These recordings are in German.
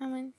Amen.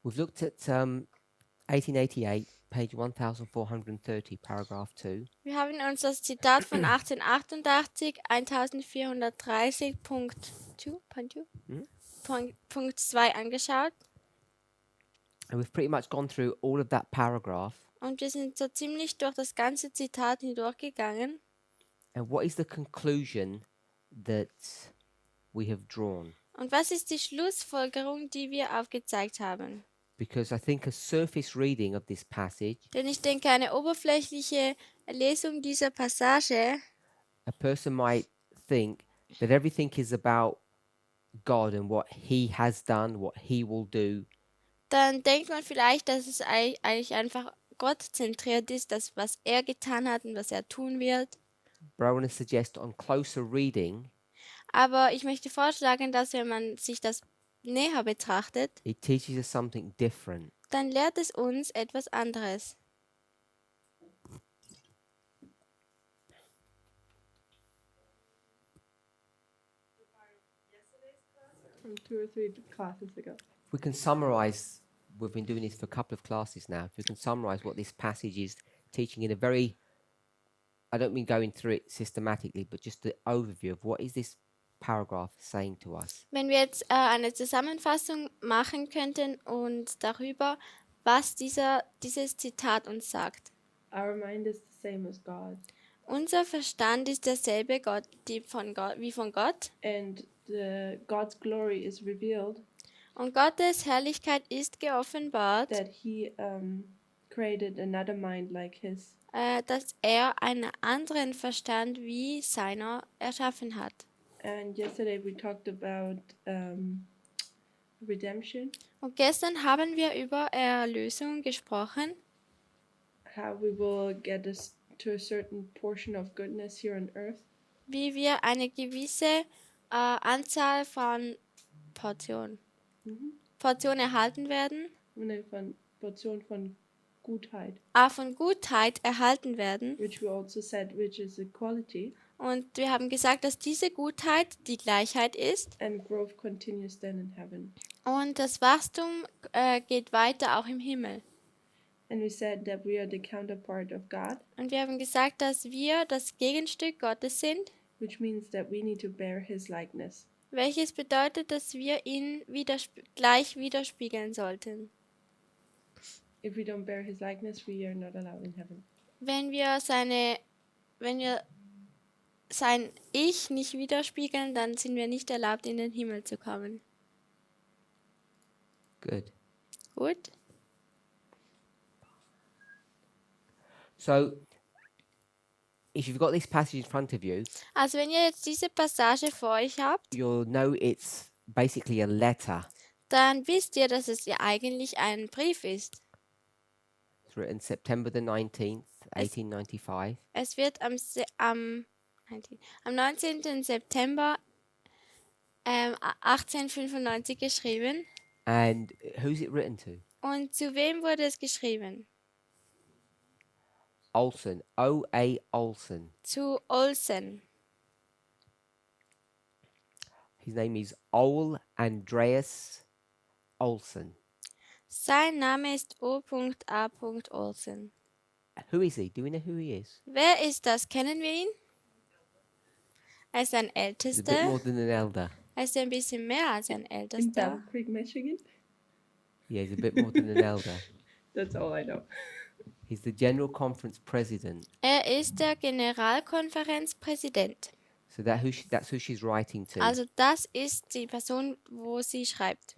We've looked at 1888, page 1430, paragraph 2. Wir haben uns das Zitat von 1888, 1430, Punkt 2, Punkt 2 angeschaut. And we've pretty much gone through all of that paragraph. Und wir sind so ziemlich durch das ganze Zitat hindurchgegangen. And what is the conclusion that we have drawn? Und was ist die Schlussfolgerung, die wir aufgezeigt haben? Because I think a surface reading of this passage, Denn ich denke, eine oberflächliche Lesung dieser Passage, a person might think that everything is about God and what he has done, what he will do. dann denkt man vielleicht, dass es eigentlich einfach Gott zentriert ist, das, was er getan hat und was er tun wird. But I want to suggest on closer reading, Aber ich möchte vorschlagen, dass wenn man sich das näher betrachtet, it teaches us something different. dann lehrt es uns etwas anderes. From 2 or 3 classes ago. If we can summarize, we've been doing this for a couple of classes now. If we can summarize what this passage is teaching in a very, I don't mean going through it systematically, but just the overview of what is this paragraph saying to us. Wenn wir jetzt eine Zusammenfassung machen könnten und darüber, was dieses Zitat uns sagt. Our mind is the same as God, Unser Verstand ist derselbe wie von Gott. and God's glory is revealed Und Gottes Herrlichkeit ist geoffenbart, that He created another mind like His. dass er einen anderen Verstand wie seiner erschaffen hat. And yesterday we talked about redemption, Und gestern haben wir über Erlösung gesprochen, how we will get us to a certain portion of goodness here on earth, wie wir eine gewisse Anzahl von Portionen erhalten werden, eine Portion von Gutheit, von Gutheit erhalten werden. which we also said, which is equality, Und wir haben gesagt, dass diese Gutheit die Gleichheit ist and growth continues then in heaven. und das Wachstum geht weiter auch im Himmel. And we said that we are the counterpart of God, Und wir haben gesagt, dass wir das Gegenstück Gottes sind, which means that we need to bear His likeness. welches bedeutet, dass wir ihn gleich widerspiegeln sollten. If we don't bear His likeness, we are not allowed in heaven. Wenn wir sein Ich nicht widerspiegeln, dann sind wir nicht erlaubt, in den Himmel zu kommen. Good. Gut? So, if you've got this passage in front of you, Also wenn ihr jetzt diese Passage vor euch habt, you'll know it's basically a letter. dann wisst ihr, dass es ja eigentlich ein Brief ist. It's written September the 19th, 1895. Es wird am 19. September 1895 geschrieben. And who's it written to? Und zu wem wurde es geschrieben? Olson, O.A. Olson. Zu Olsen. His name is Ole Andreas Olson. Sein Name ist O.A. Olsen. Who is he? Do we know who he is? Wer ist das? Kennen wir ihn? Er ist ein He's a bit more Ältester. than an elder. Er ist ein bisschen mehr als ein In Ältester. Battle Creek, Michigan. Yeah, he's a bit more than an elder. That's all I know. He's the General Conference President. Er ist der Generalkonferenzpräsident. So that's who she's writing to. Also das ist die Person, wo sie schreibt.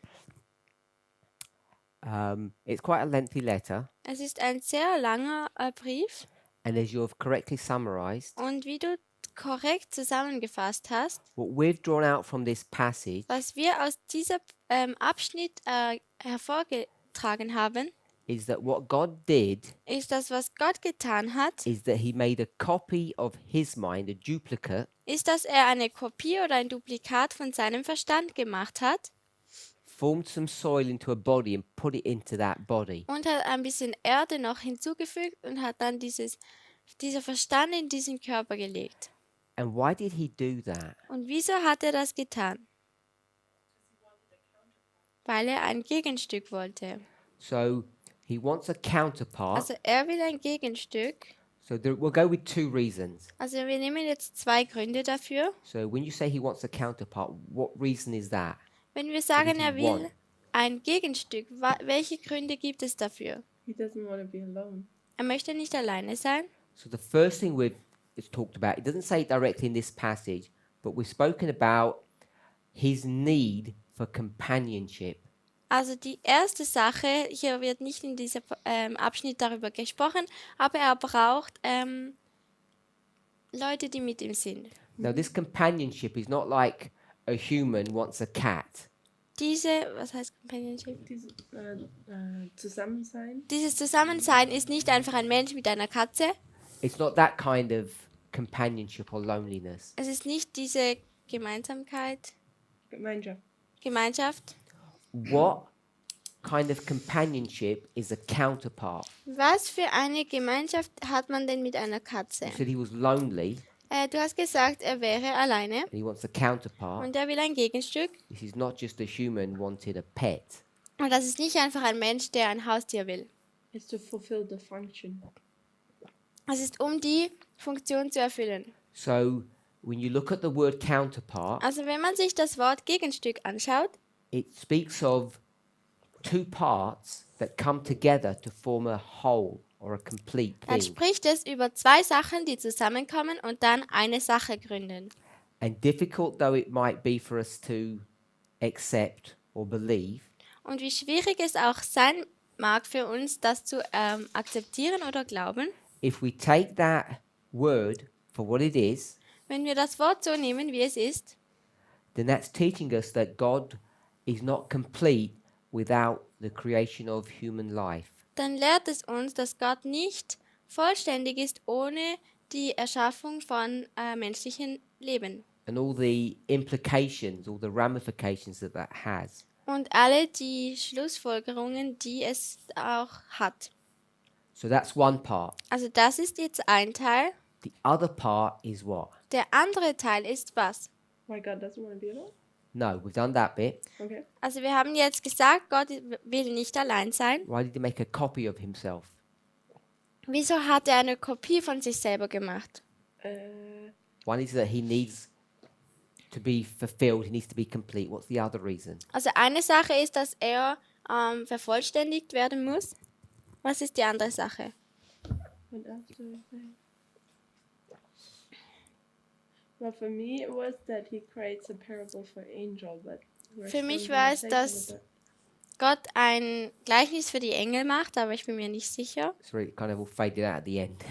It's quite a lengthy letter, Es ist ein sehr langer Brief and as you've correctly summarized, und wie du korrekt zusammengefasst hast, what we've drawn out from this passage was wir aus dieser Abschnitt beigetragen haben, is that what God did ist das, was Gott getan hat, is that he made a copy of his mind, a duplicate, ist, dass er eine Kopie oder ein Duplikat von seinem Verstand gemacht hat formed some soil into a body and put it into that body. und hat ein bisschen Erde noch hinzugefügt und hat dann dieser Verstand in diesen Körper gelegt. And why did he do that? Und wieso hat er das getan? Weil er ein Gegenstück wollte. So he wants a counterpart. Also er will ein Gegenstück. So we'll go with two reasons. Also wir nehmen jetzt 2 Gründe dafür. So when you say he wants a counterpart, what reason is that? Wenn wir sagen, did he er will want? ein Gegenstück, welche Gründe gibt es dafür? He doesn't want to be alone. Er möchte nicht alleine sein. So the first thing we've talked about, it doesn't say it directly in this passage, but we've spoken about his need for companionship. Also die erste Sache, hier wird nicht in diesem Abschnitt darüber gesprochen, aber er braucht Leute, die mit ihm sind. Now this companionship is not like a human wants a cat. Was heißt Companionship? Zusammensein. Dieses Zusammensein ist nicht einfach ein Mensch mit einer Katze. It's not that kind of companionship or loneliness. Es ist nicht diese Gemeinsamkeit, Gemeinschaft. What kind of companionship is a counterpart? Was für eine Gemeinschaft hat man denn mit einer Katze? You said he was lonely Du hast gesagt, er wäre alleine and he wants a counterpart. und er will ein Gegenstück. This is not just a human wanted a pet. Und das ist nicht einfach ein Mensch, der ein Haustier will. It's to fulfill the function. Es ist, um die Funktion zu erfüllen. So when you look at the word counterpart, Also wenn man sich das Wort Gegenstück anschaut, it speaks of two parts that come together to form a whole or a complete dann thing. spricht es über 2 Sachen, die zusammenkommen und dann eine Sache gründen. And difficult though it might be for us to accept or believe, Und wie schwierig es auch sein mag für uns, das zu akzeptieren oder glauben, if we take that word for what it is, wenn wir das Wort so nehmen, wie es ist, then that's teaching us that God is not complete without the creation of human life. dann lehrt es uns, dass Gott nicht vollständig ist ohne die Erschaffung von menschlichem Leben. And all the implications, all the ramifications that that has. Und alle die Schlussfolgerungen, die es auch hat. So that's one part. Also das ist jetzt ein Teil. The other part is what? Der andere Teil ist was? Why God doesn't want to be alone? No, we've done that bit. Okay. Also wir haben jetzt gesagt, Gott will nicht allein sein. Why did he make a copy of himself? Wieso hat er eine Kopie von sich selber gemacht? One is that he needs to be fulfilled, he needs to be complete. What's the other reason? Also eine Sache ist, dass er vervollständigt werden muss. Was ist die andere Sache? What else do I say? Well, for me, it was that he creates a parable for angel, but we're Für still mich gonna war es, take a dass little bit. Gott ein Gleichnis für die Engel macht, aber ich bin mir nicht sicher. Sorry, it kind of all faded out at the end.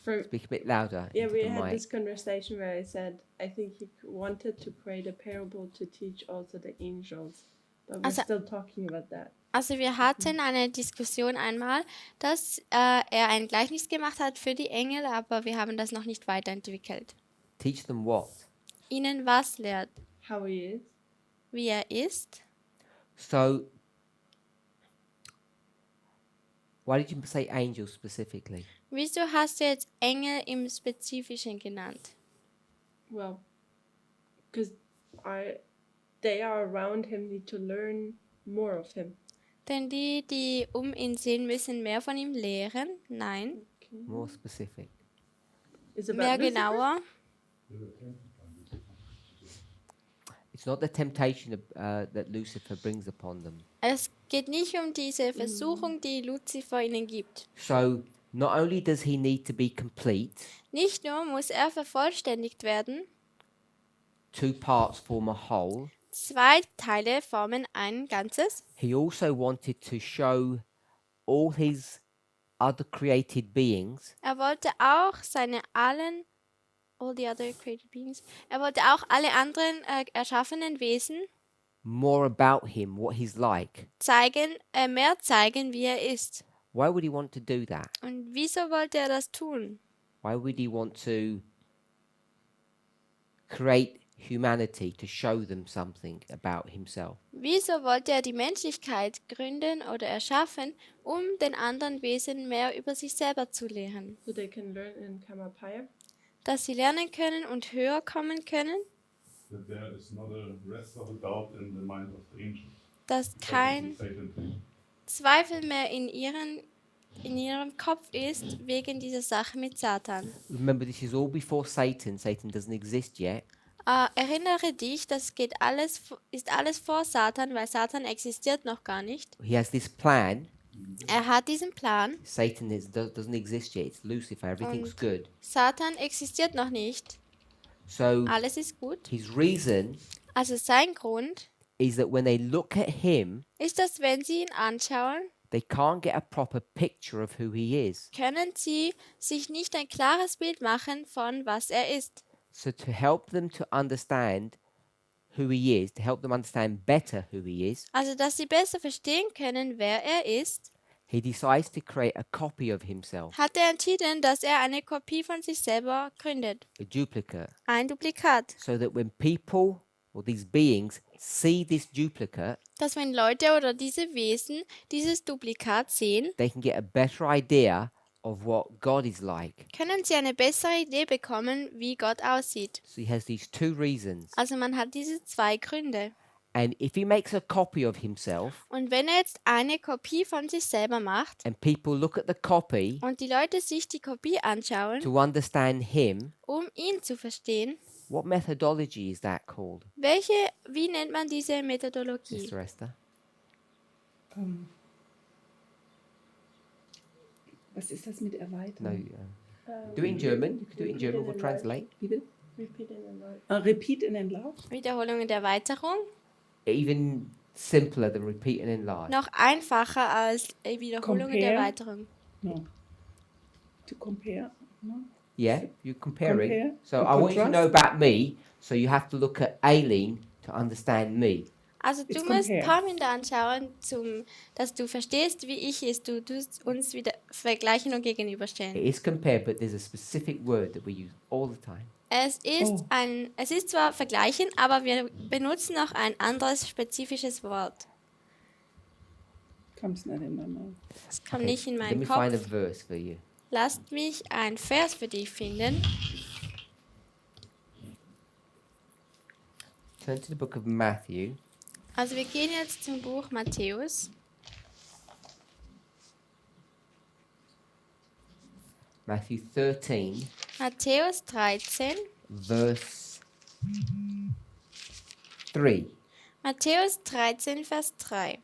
For, Speak a bit louder. yeah, into we the had mic. this conversation where I said I think he wanted to create a parable to teach also the angels, but we're Also- still talking about that. Also wir hatten eine Diskussion einmal, dass er ein Gleichnis gemacht hat für die Engel, aber wir haben das noch nicht weiterentwickelt. Teach them what? Ihnen was lehrt, How he is. wie er ist. So, why did you say angels specifically? Wieso hast du jetzt Engel im Spezifischen genannt? Well, because they are around him need to learn more of him. Denn die um ihn sind, müssen mehr von ihm lehren. Nein, More specific. It's about mehr Lucifer? genauer. It's not the temptation that Lucifer brings upon them. Es geht nicht um diese Versuchung, die Luzifer ihnen gibt. So, not only does he need to be complete, Nicht nur muss er vervollständigt werden, two parts form a whole, 2 Teile formen ein Ganzes. he also wanted to show all his other created beings Er wollte auch all the other created beings, er wollte auch alle anderen erschaffenen Wesen more about him, what he's like. mehr zeigen, wie er ist. Why would he want to do that? Und wieso wollte er das tun? Why would he want to create humanity to show them something about himself? Wieso wollte er die Menschlichkeit gründen oder erschaffen, um den anderen Wesen mehr über sich selber zu lehren? So they can learn and come up higher. Dass sie lernen können und höher kommen können, That there is not a rest of a doubt in the mind of the angels. dass kein Satan thing. Zweifel mehr in ihrem Kopf ist wegen dieser Sache mit Satan. Remember, this is all before Satan. Satan doesn't exist yet. Erinnere dich, das ist alles vor Satan, weil Satan existiert noch gar nicht. He has this plan. Er hat diesen Plan. Satan doesn't exist yet. It's Lucifer. Everything's Und good. Satan existiert noch nicht. So Alles ist gut. his reason Also sein Grund is that when they look at him, ist, dass wenn sie ihn anschauen, they can't get a proper picture of who he is. können sie sich nicht ein klares Bild machen von was er ist. So to help them to understand who he is, to help them understand better who he is, Also dass sie besser verstehen können, wer er ist, he decides to create a copy of himself, hat er entschieden, dass er eine Kopie von sich selber gründet. a duplicate, Ein Duplikat. so that when people or these beings see this duplicate, Dass wenn Leute oder diese Wesen dieses Duplikat sehen, they can get a better idea of what God is like. können sie eine bessere Idee bekommen, wie Gott aussieht. So he has these two reasons. Also man hat diese zwei Gründe. And if he makes a copy of himself Und wenn er jetzt eine Kopie von sich selber macht and people look at the copy und die Leute sich die Kopie anschauen, to understand him, um ihn zu verstehen, what methodology is that called, wie nennt man diese Methodologie? Sister Esther? Was ist das mit Erweitern? No, do it in German. You can do it in German. We'll translate. Wie bitte? Repeat and enlarge. Repeat and enlarge? Wiederholung der Erweiterung. Even simpler than repeat and enlarge. Noch einfacher als Wiederholung der Compare. Erweiterung. No. To compare? No? Yeah, you're comparing. Compare So and I want you to contrast. know about me. So you have to look at Aileen to understand me. Also du It's musst compare. Parminder anschauen, dass du verstehst, wie ich ist. Du tust uns wieder vergleichen und It gegenüberstellen. is compared, but there's a specific word that we use all the time. Es ist, Oh. es ist zwar vergleichen, aber wir benutzen noch ein anderes spezifisches Wort. Comes not in my mind. Das kommt Okay, nicht in let meinen me find a Kopf. verse for you. Lasst mich ein Vers für dich finden. Turn to the book of Matthew, Also wir gehen jetzt zum Buch Matthäus. Matthew 13, Matthäus 13. verse 3. Matthäus 13, Vers 3.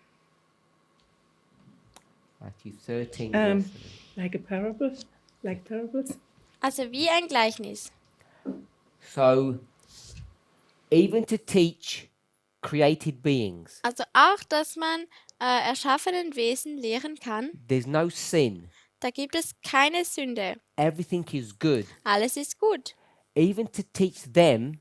Matthew 13, Um, verse 3. Like a parable? Like parables? Also wie ein Gleichnis. So, even to teach created beings, Also auch, dass man erschaffenen Wesen lehren kann. there's no sin. Da gibt es keine Sünde. Everything is good. Alles ist gut. Even to teach them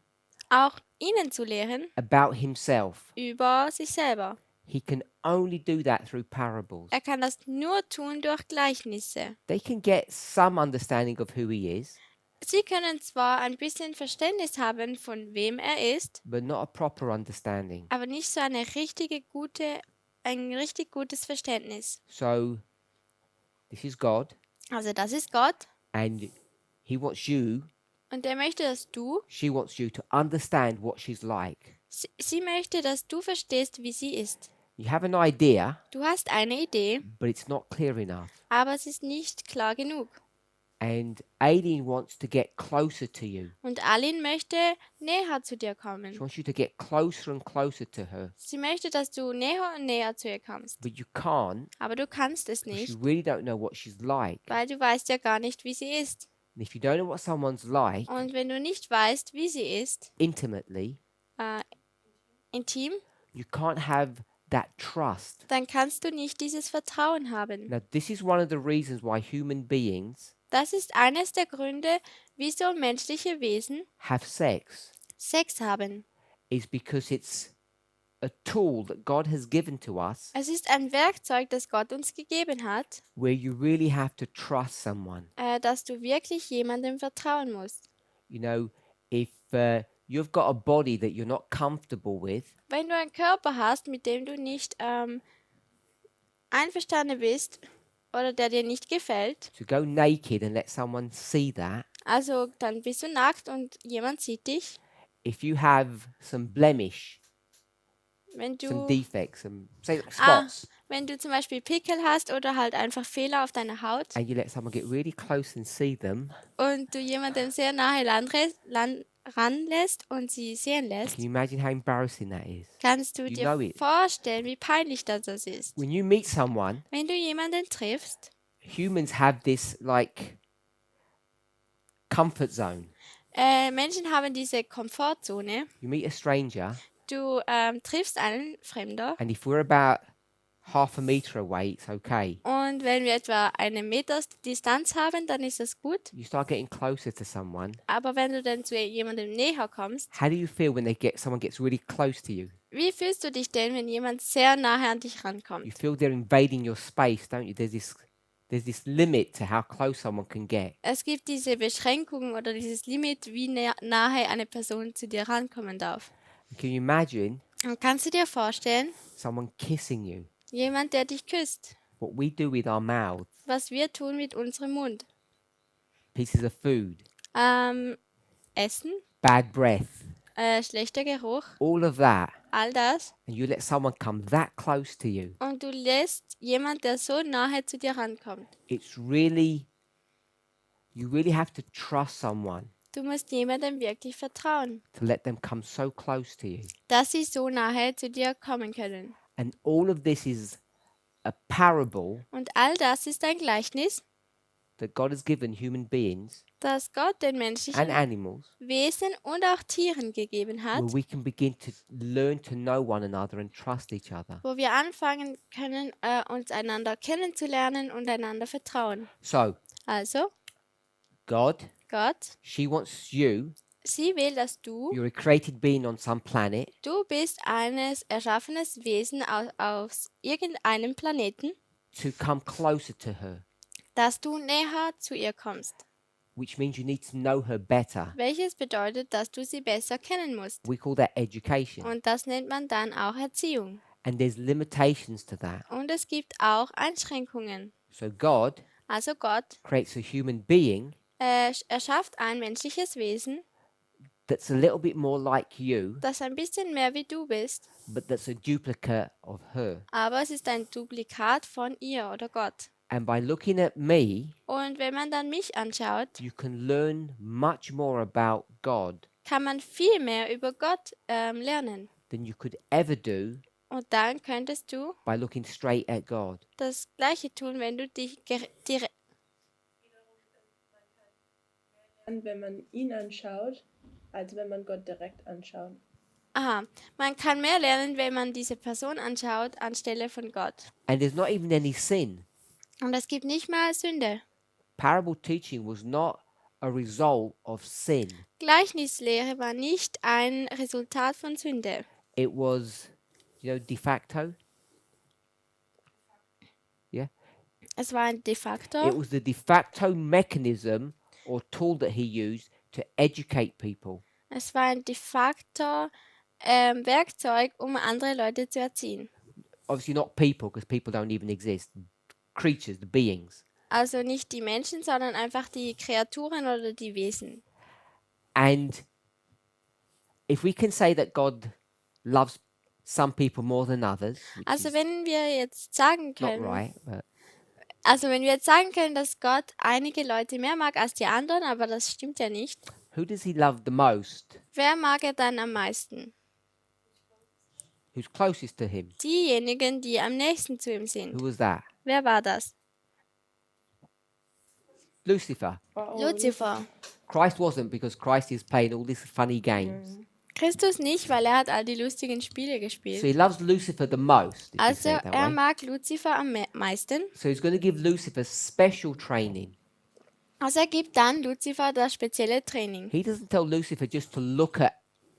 Auch ihnen zu lehren about himself, über sich selber. he can only do that through parables. Er kann das nur tun durch Gleichnisse. They can get some understanding of who he is, Sie können zwar ein bisschen Verständnis haben, von wem er ist, but not a proper understanding. aber nicht so ein richtig gutes Verständnis. So, this is God, Also das ist Gott and he wants you, und er möchte, dass she wants you to understand what she's like. sie möchte, dass du verstehst, wie sie ist. You have an idea, Du hast eine Idee, but it's not clear enough. aber es ist nicht klar genug. And Aileen wants to get closer to you. Und Aline möchte näher zu dir She kommen. wants you to get closer and closer to her. Sie möchte, dass du näher und näher zu ihr kommst. But you can't Aber du kannst es because you nicht, really don't know what she's like. weil du weißt ja gar nicht, wie sie ist. And if you don't know what someone's like Und wenn du nicht weißt, wie sie ist, intimately, intim, you can't have that trust. dann kannst du nicht dieses Vertrauen haben. Now, this is one of the reasons why human beings Das ist eines der Gründe, wieso menschliche Wesen have sex, Sex haben. is because it's a tool that God has given to us Es ist ein Werkzeug, das Gott uns gegeben hat, where you really have to trust someone. dass du wirklich jemandem vertrauen musst. You know, if you've got a body that you're not comfortable with, Wenn du einen Körper hast, mit dem du nicht einverstanden bist oder der dir nicht gefällt, to go naked and let someone see that, also dann bist du nackt und jemand sieht dich. if you have some blemish, Wenn some du, defects, some say spots, wenn du zum Beispiel Pickel hast oder halt einfach Fehler auf deiner Haut and you let someone get really close and see them, und du jemandem sehr nahe ranlässt und sie sehen lässt, can you imagine how embarrassing that is? kannst du You dir know it. vorstellen, wie peinlich das ist. When you meet someone, Wenn du jemanden triffst, humans have this like comfort zone. Menschen haben diese Komfortzone. You meet a stranger, Du triffst einen Fremder and if we're about half a meter away, it's okay. und wenn wir etwa einen Meter Distanz haben, dann ist das gut. You start getting closer to someone. Aber wenn du dann zu jemandem näher kommst, How do you feel when someone gets really close to you? wie fühlst du dich denn, wenn jemand sehr nahe an dich You rankommt? feel they're invading your space, don't you? There's this limit to how close someone can get. Es gibt diese Beschränkung oder dieses Limit, wie nahe eine Person zu dir rankommen darf. Can you imagine Und kannst du dir vorstellen, someone kissing you? jemand, der dich küsst, What we do with our mouths, was wir tun mit unserem Mund? pieces of food, Essen, bad breath, schlechter Geruch, all of that, all das. and you let someone come that close to you. Und du lässt jemand, der so nahe zu dir rankommt. It's really, you really have to trust someone Du musst jemandem wirklich vertrauen, to let them come so close to you. dass sie so nahe zu dir kommen können. And all of this is a parable Und all das ist ein Gleichnis, that God has given human beings das Gott den and menschlichen animals Wesen und auch Tieren gegeben hat, where we can begin to learn to know one another and trust each other. wo wir anfangen können, uns einander kennenzulernen und einander vertrauen. So, Also, God, Gott, she wants you, sie will, dass du you're a created being on some planet, bist eines erschaffenes Wesen aus irgendeinem Planeten, to come closer to her, dass du näher zu ihr kommst. which means you need to know her better. Welches bedeutet, dass du sie besser kennen musst. We call that education. Und das nennt man dann auch Erziehung. And there's limitations to that. Und es gibt auch Einschränkungen. So God Also Gott creates a human being erschafft ein menschliches Wesen, that's a little bit more like you, das ein bisschen mehr wie du bist, but that's a duplicate of her. aber es ist ein Duplikat von ihr oder Gott. And by looking at me, Und wenn man dann mich anschaut, you can learn much more about God kann man viel mehr über Gott lernen. than you could ever do Und dann könntest du by looking straight at God. das Gleiche tun, wenn du dich direkt. Wenn man ihn anschaut, als wenn man Gott direkt anschaut. Aha, man kann mehr lernen, wenn man diese Person anschaut, anstelle von Gott. And there's not even any sin. Und es gibt nicht mal Sünde. Parable teaching was not a result of sin. Gleichnislehre war nicht ein Resultat von Sünde. It was, de facto. Yeah. Es war ein de It facto. was the de facto mechanism or tool that he used to educate people. Es war ein de facto Werkzeug, um andere Leute zu erziehen. Obviously not people, because people don't even exist. Creatures, the beings. Also nicht die Menschen, sondern einfach die Kreaturen oder die Wesen. And if we can say that God loves some people more than others, which Also is wenn wir jetzt sagen not können, right, but also wenn wir jetzt sagen können, dass Gott einige Leute mehr mag als die anderen, aber das stimmt ja nicht. who does he love the most? Wer mag er dann am meisten? Who's closest to him? Diejenigen, die am nächsten zu ihm sind. Who was that? Wer war das? Lucifer. Luzifer. Christ wasn't, because Christ is playing all these funny games. Christus nicht, weil er hat all die lustigen Spiele So gespielt. he loves Lucifer the most, if you Also say it that er way. mag Luzifer am meisten. So he's going to give Lucifer special training. Also er gibt dann Luzifer das spezielle Training. He doesn't tell Lucifer just to look at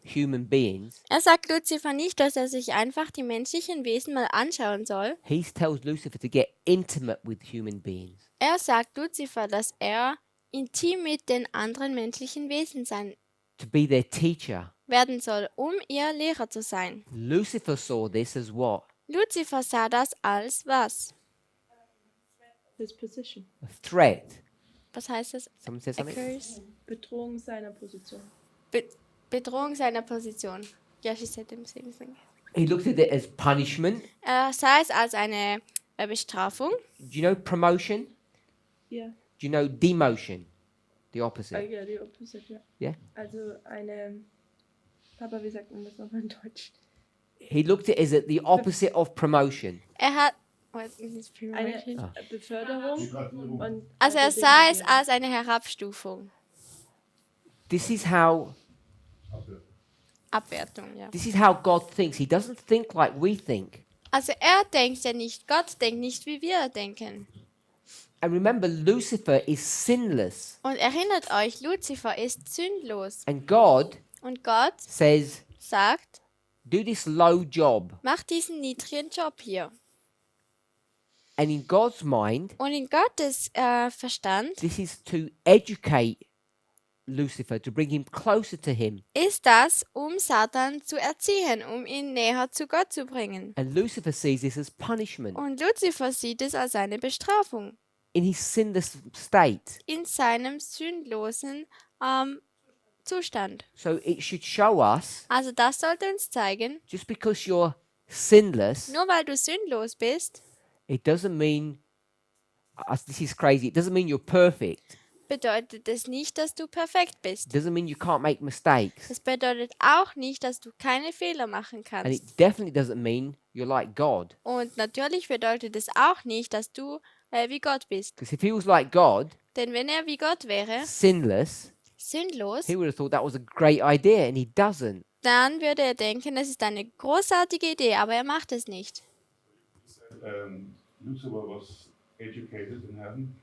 human beings. Er sagt Luzifer nicht, dass er sich einfach die menschlichen Wesen mal anschauen soll. He tells Lucifer to get intimate with human beings. Er sagt Luzifer, dass er intim mit den anderen menschlichen Wesen sein To be their teacher. werden soll, um ihr Lehrer zu sein. Lucifer saw this as what? Luzifer sah das als was? His position. A threat. Was heißt das? Someone says something? Curse? Bedrohung seiner Position. Bedrohung seiner Position. Ja, she said the same thing. He looked at it as punishment. Er sah es als eine Bestrafung. Do you know promotion? Ja, Do you know demotion? The opposite. ja, die Opposite, ja. Yeah? Also eine, Papa, wie sagt man das nochmal in Deutsch? He looked at it as the opposite of promotion. Er hat what is Eine promotion? Beförderung. Und Also er sah es als eine Herabstufung. This is how Abwertung, ja. God thinks. He doesn't think like we think. Also er denkt ja nicht, Gott denkt nicht, wie wir denken. And remember, Lucifer is sinless. Und erinnert euch, Luzifer ist sündlos. And God Und Gott says, sagt, do this low job. mach diesen niedrigen Job hier. And in God's mind, Und in Gottes Verstand this is to educate Lucifer, to bring him closer to him. ist das, um Satan zu erziehen, um ihn näher zu Gott zu bringen. And Lucifer sees this as punishment Und Luzifer sieht es als eine Bestrafung in his sinless state. in seinem sündlosen Zustand. So it should show us, Also das sollte uns zeigen, just because you're sinless, nur weil du sündlos bist, it doesn't mean, this is crazy, it doesn't mean you're perfect. bedeutet es nicht, dass du perfekt It bist. doesn't mean you can't make mistakes. Es bedeutet auch nicht, dass du keine Fehler machen And kannst. it definitely doesn't mean you're like God. Und natürlich bedeutet es auch nicht, dass du wie Gott bist. Because if he was like God, Denn wenn er wie Gott wäre, sinless, sündlos, he would have thought that was a great idea, and he doesn't. dann würde er denken, es ist eine großartige Idee, aber er macht es nicht. Lucifer was educated in heaven.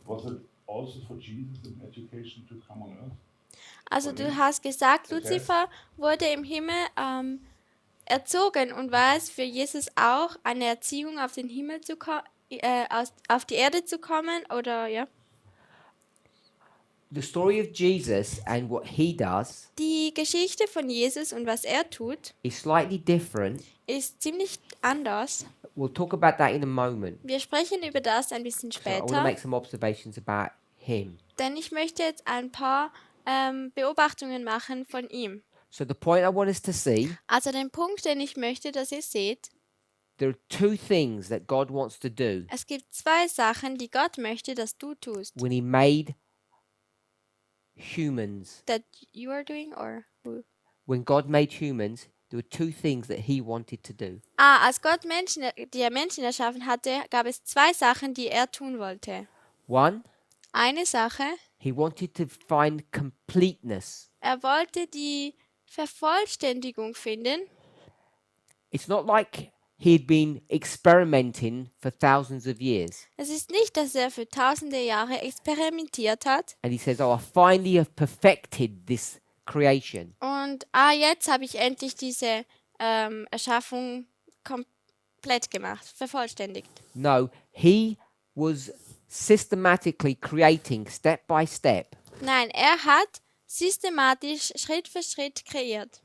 Was it also for Jesus in education to come on earth? Also du hast gesagt, Luzifer wurde im Himmel erzogen, und war es für Jesus auch eine Erziehung, auf den Himmel zu auf die Erde zu kommen, oder ja? The story of Jesus and what he does Die Geschichte von Jesus und was er tut, is slightly different. ist ziemlich anders. We'll talk about that in a moment. Wir sprechen über das ein bisschen So I want to später, make some observations about him. denn ich möchte jetzt ein paar Beobachtungen machen von ihm. So the point I want us to see, Also den Punkt, den ich möchte, dass ihr seht, there are two things that God wants to do es gibt zwei Sachen, die Gott möchte, dass du tust. when he made humans. That you are doing, or who? When God made humans, there were two things that he wanted to do. Als Gott die Menschen erschaffen hatte, gab es zwei Sachen, die er tun wollte. One, Eine Sache, he wanted to find completeness. er wollte die Vervollständigung finden. It's not like he had been experimenting for thousands of years. Es ist nicht, dass er für tausende Jahre experimentiert hat And he says, oh, I finally have perfected this creation. und jetzt habe ich endlich diese Erschaffung komplett gemacht, vervollständigt. No, he was systematically creating step by step Nein, er hat systematisch Schritt für Schritt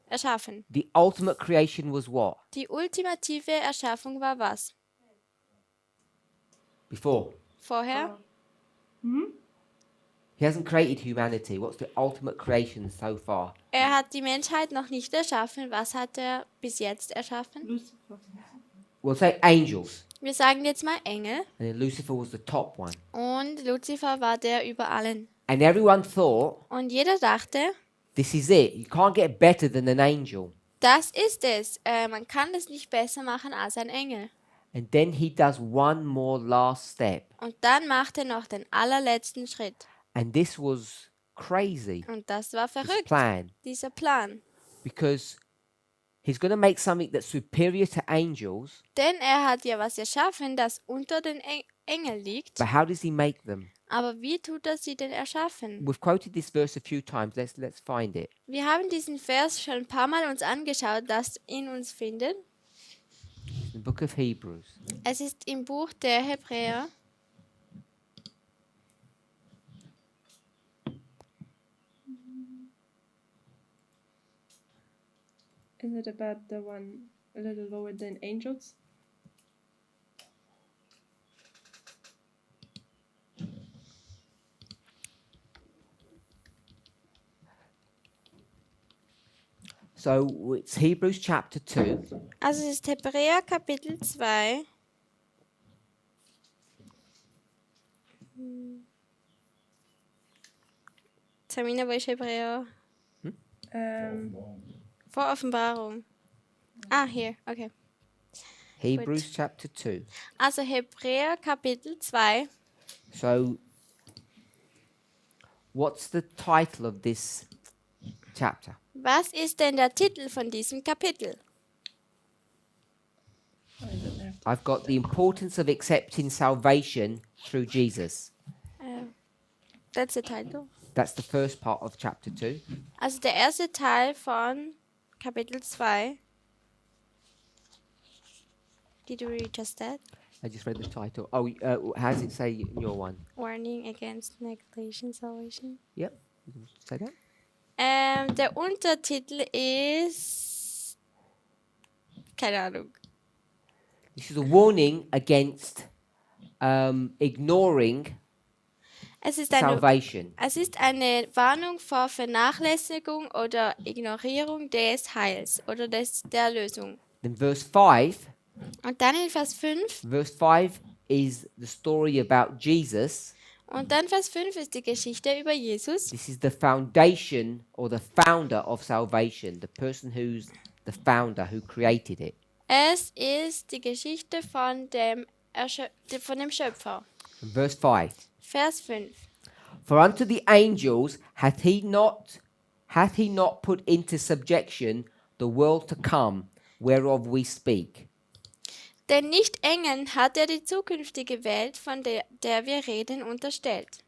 erschaffen. the ultimate creation was what? Die ultimative Erschaffung war was? Before. Vorher? He hasn't created humanity. What's the ultimate creation so far? Er hat die Menschheit noch nicht erschaffen. Was hat er bis jetzt erschaffen? Lucifer. We'll say angels. Wir sagen jetzt mal Engel. And then Lucifer was the top one. Und Luzifer war der über allen. And everyone thought, Und jeder dachte, this is it. You can't get better than an angel. das ist es. Man kann es nicht besser machen als ein Engel. And then he does one more last step. Und dann macht er noch den allerletzten Schritt. And this was crazy, Und das war this verrückt, plan. dieser Plan. Because he's going to make something that's superior to angels. Denn er hat ja was erschaffen, das unter den Engeln liegt. But how does he make them? Aber wie tut er sie denn erschaffen? We've quoted this verse a few times. Let's find it. Wir haben diesen Vers schon ein paar Mal uns angeschaut, lasst ihn uns finden. The book of Hebrews. Es ist im Buch der Hebräer. Is it about the one a little lower than angels? So it's Hebrews chapter 2. Also es ist Hebräer Kapitel 2. Samina, wo ist Hebräer? Vor Offenbarung. Ah, hier, okay. Hebrews chapter 2. Also Hebräer Kapitel 2. So what's the title of this chapter? Was ist denn der Titel von diesem Kapitel? I don't have I've got the importance of accepting salvation through Jesus. That's the title. That's the first part of chapter 2. Also der erste Teil von Kapitel 2. Did you read just that? I just read the title. Oh, how does it say in your one? Warning against negation salvation. Yep. You can say that. Der Untertitel ist... Keine Ahnung. This is a warning against ignoring Es ist salvation. eine Warnung vor Vernachlässigung oder Ignorierung des Heils oder der Lösung. Then verse 5. Und dann in Vers 5. Verse 5 is the story about Jesus. Und dann Vers 5 ist die Geschichte über Jesus. This is the foundation or the founder of salvation, the person who's the founder who created it. Es ist die Geschichte von dem Schöpfer. And verse 5. Vers 5. For unto the angels hath he not put into subjection the world to come, whereof we speak. Denn nicht Engeln hat er die zukünftige Welt, von der wir reden, unterstellt.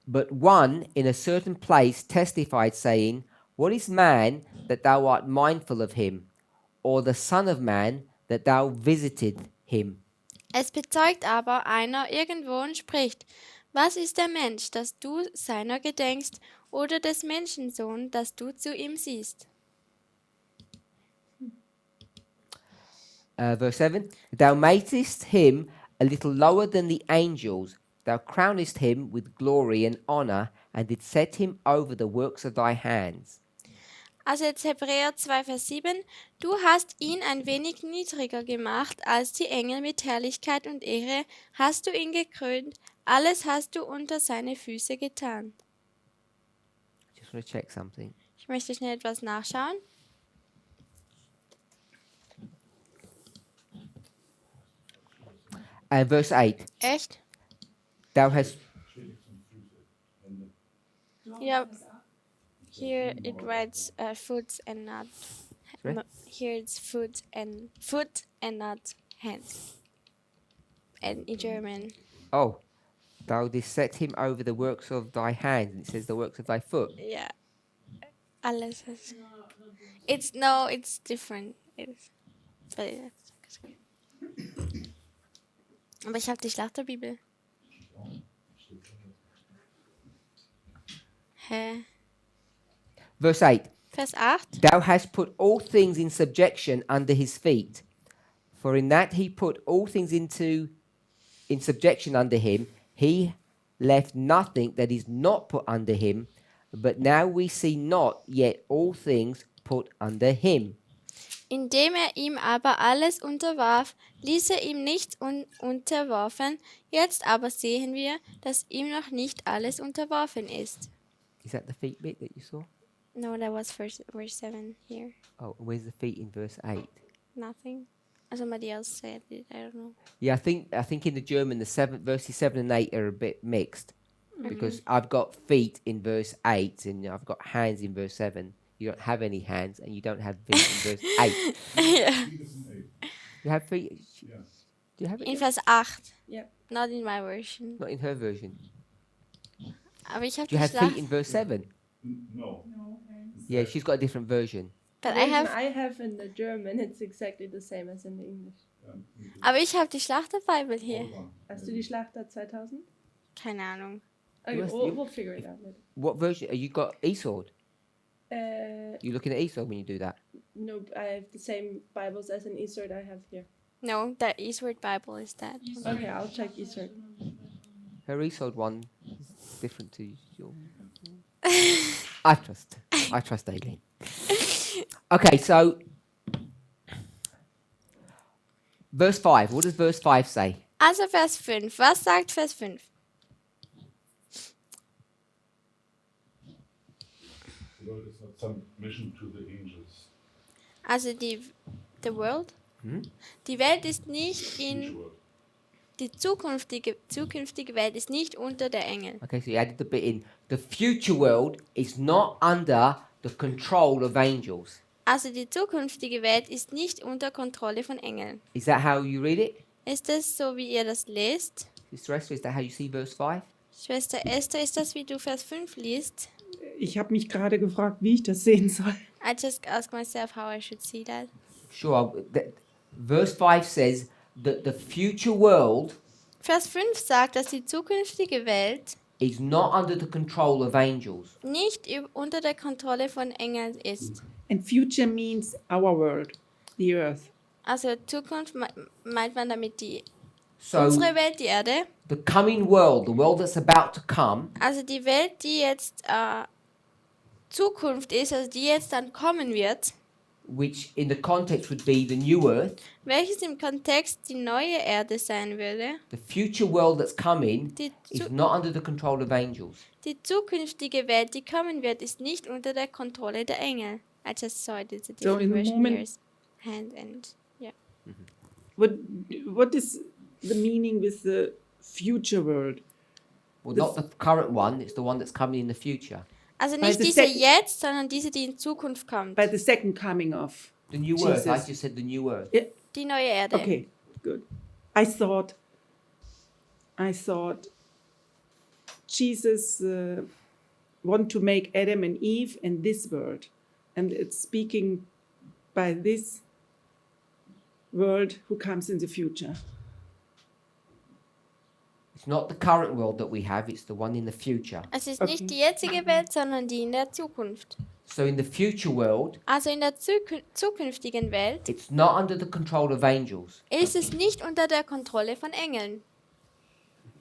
But one in a certain place testified, saying, What is man that thou art mindful of him, or the Son of Man that thou visited him? Es bezeugt aber einer irgendwo und spricht, was ist der Mensch, dass du seiner gedenkst, oder des Menschensohn, dass du zu ihm siehst? Verse 7. Thou madest him a little lower than the angels. Thou crownest him with glory and honor, and didst set him over the works of thy hands. Also jetzt Hebräer 2, Vers 7. Du hast ihn ein wenig niedriger gemacht als die Engel mit Herrlichkeit und Ehre, hast du ihn gekrönt, alles hast du unter seine Füße getan. Just want to check something. Ich möchte schnell etwas nachschauen. And verse 8. Echt? Thou hast Ja. Here it writes foot and not. Sorry? Here it's foot and not hands. And in German. thou didst set him over the works of thy hands, and it says the works of thy foot. Ja. Alles ist. It's different. But it's okay. Aber ich habe die Schlachterbibel. Hä? Verse 8. Vers 8. Thou hast put all things in subjection under his feet. For in that he put all things in subjection under him, he left nothing that is not put under him. But now we see not yet all things put under him. Indem ihm aber alles unterwarf, ließ ihm nichts unterworfen. Jetzt aber sehen wir, dass ihm noch nicht alles unterworfen ist. Is that the feet bit that you saw? No, that was verse 7 here. Oh, where's the feet in verse 8? Nothing. Somebody else said it. I don't know. Yeah, I think in the German verses 7 and 8 are a bit mixed. Because I've got feet in verse 8 and I've got hands in verse 7. You don't have any hands and you don't have feet in verse 8. Yeah. You have feet? Yeah. Do you have it? In Vers 8. Yeah. Not in my version. Not in her version. Aber ich habe Do you die have feet Schlacht. in verse 7? No. Yeah, she's got a different version. But The I version have, I have in the German, it's exactly the same as in the English. Me too. aber ich habe die Schlachterbibel hier. Hold on. Hast du die Schlachter 2000? Keine Ahnung. Okay, must- we'll figure it out later. What version? You got eSword? Uh, You're looking at eSword when you do that. no, I have the same Bibles as an Eastward I have here. No, the Eastward Bible is that. Okay, I'll check Eastward. Her eSword one is different to your. I trust Aileen. Okay, so verse 5. What does verse 5 say? Also Vers 5. Was sagt Vers 5? The world is not some mission to the angels. Also the world? Hm? Die Welt ist nicht Future in, world. die zukünftige Welt ist nicht unter der Engel. Okay, so you added the bit in. The future world is not under the control of angels. Also die zukünftige Welt ist nicht unter Kontrolle von Engeln. Is that how you read it? Ist das so, wie ihr das lest? Sister Esther, is that how you see verse 5? Schwester Esther, ist das, wie du Vers 5 liest? Ich habe mich gerade gefragt, wie ich das sehen soll. I just asked myself how I should see that. Sure. Verse 5 says that the future world Vers 5 sagt, dass die zukünftige Welt is not under the control of angels. nicht unter der Kontrolle von Engeln ist. And future means our world, the earth. Also Zukunft meint man damit So unsere Welt, die Erde. the coming world, the world that's about to come, Also die Welt, die jetzt Zukunft ist, also die jetzt dann kommen wird, which in the context would be the new earth, welches im Kontext die neue Erde sein würde. the future world that's coming Die, is zu, not under the control of angels. die zukünftige Welt, die kommen wird, ist nicht unter der Kontrolle der Engel. I just saw it. It's a So different in the version moment- here. Hand and yeah. What is the meaning with the future world? Well, not the current one, it's the one that's coming in the future. Also By nicht the diese second- jetzt, sondern diese, die in Zukunft kommt. By the second coming of. The new earth, I Jesus. just said the new earth. Die neue Erde. Okay, good. I thought Jesus want to make Adam and Eve in this world, and it's speaking by this world who comes in the future. It's not the current world that we have, it's the one in the future. Es ist Okay. nicht die jetzige Welt, sondern die in der Zukunft. So in the future world, Also in der zukünftigen Welt it's not under the control of angels. ist es nicht unter der Kontrolle von Engeln.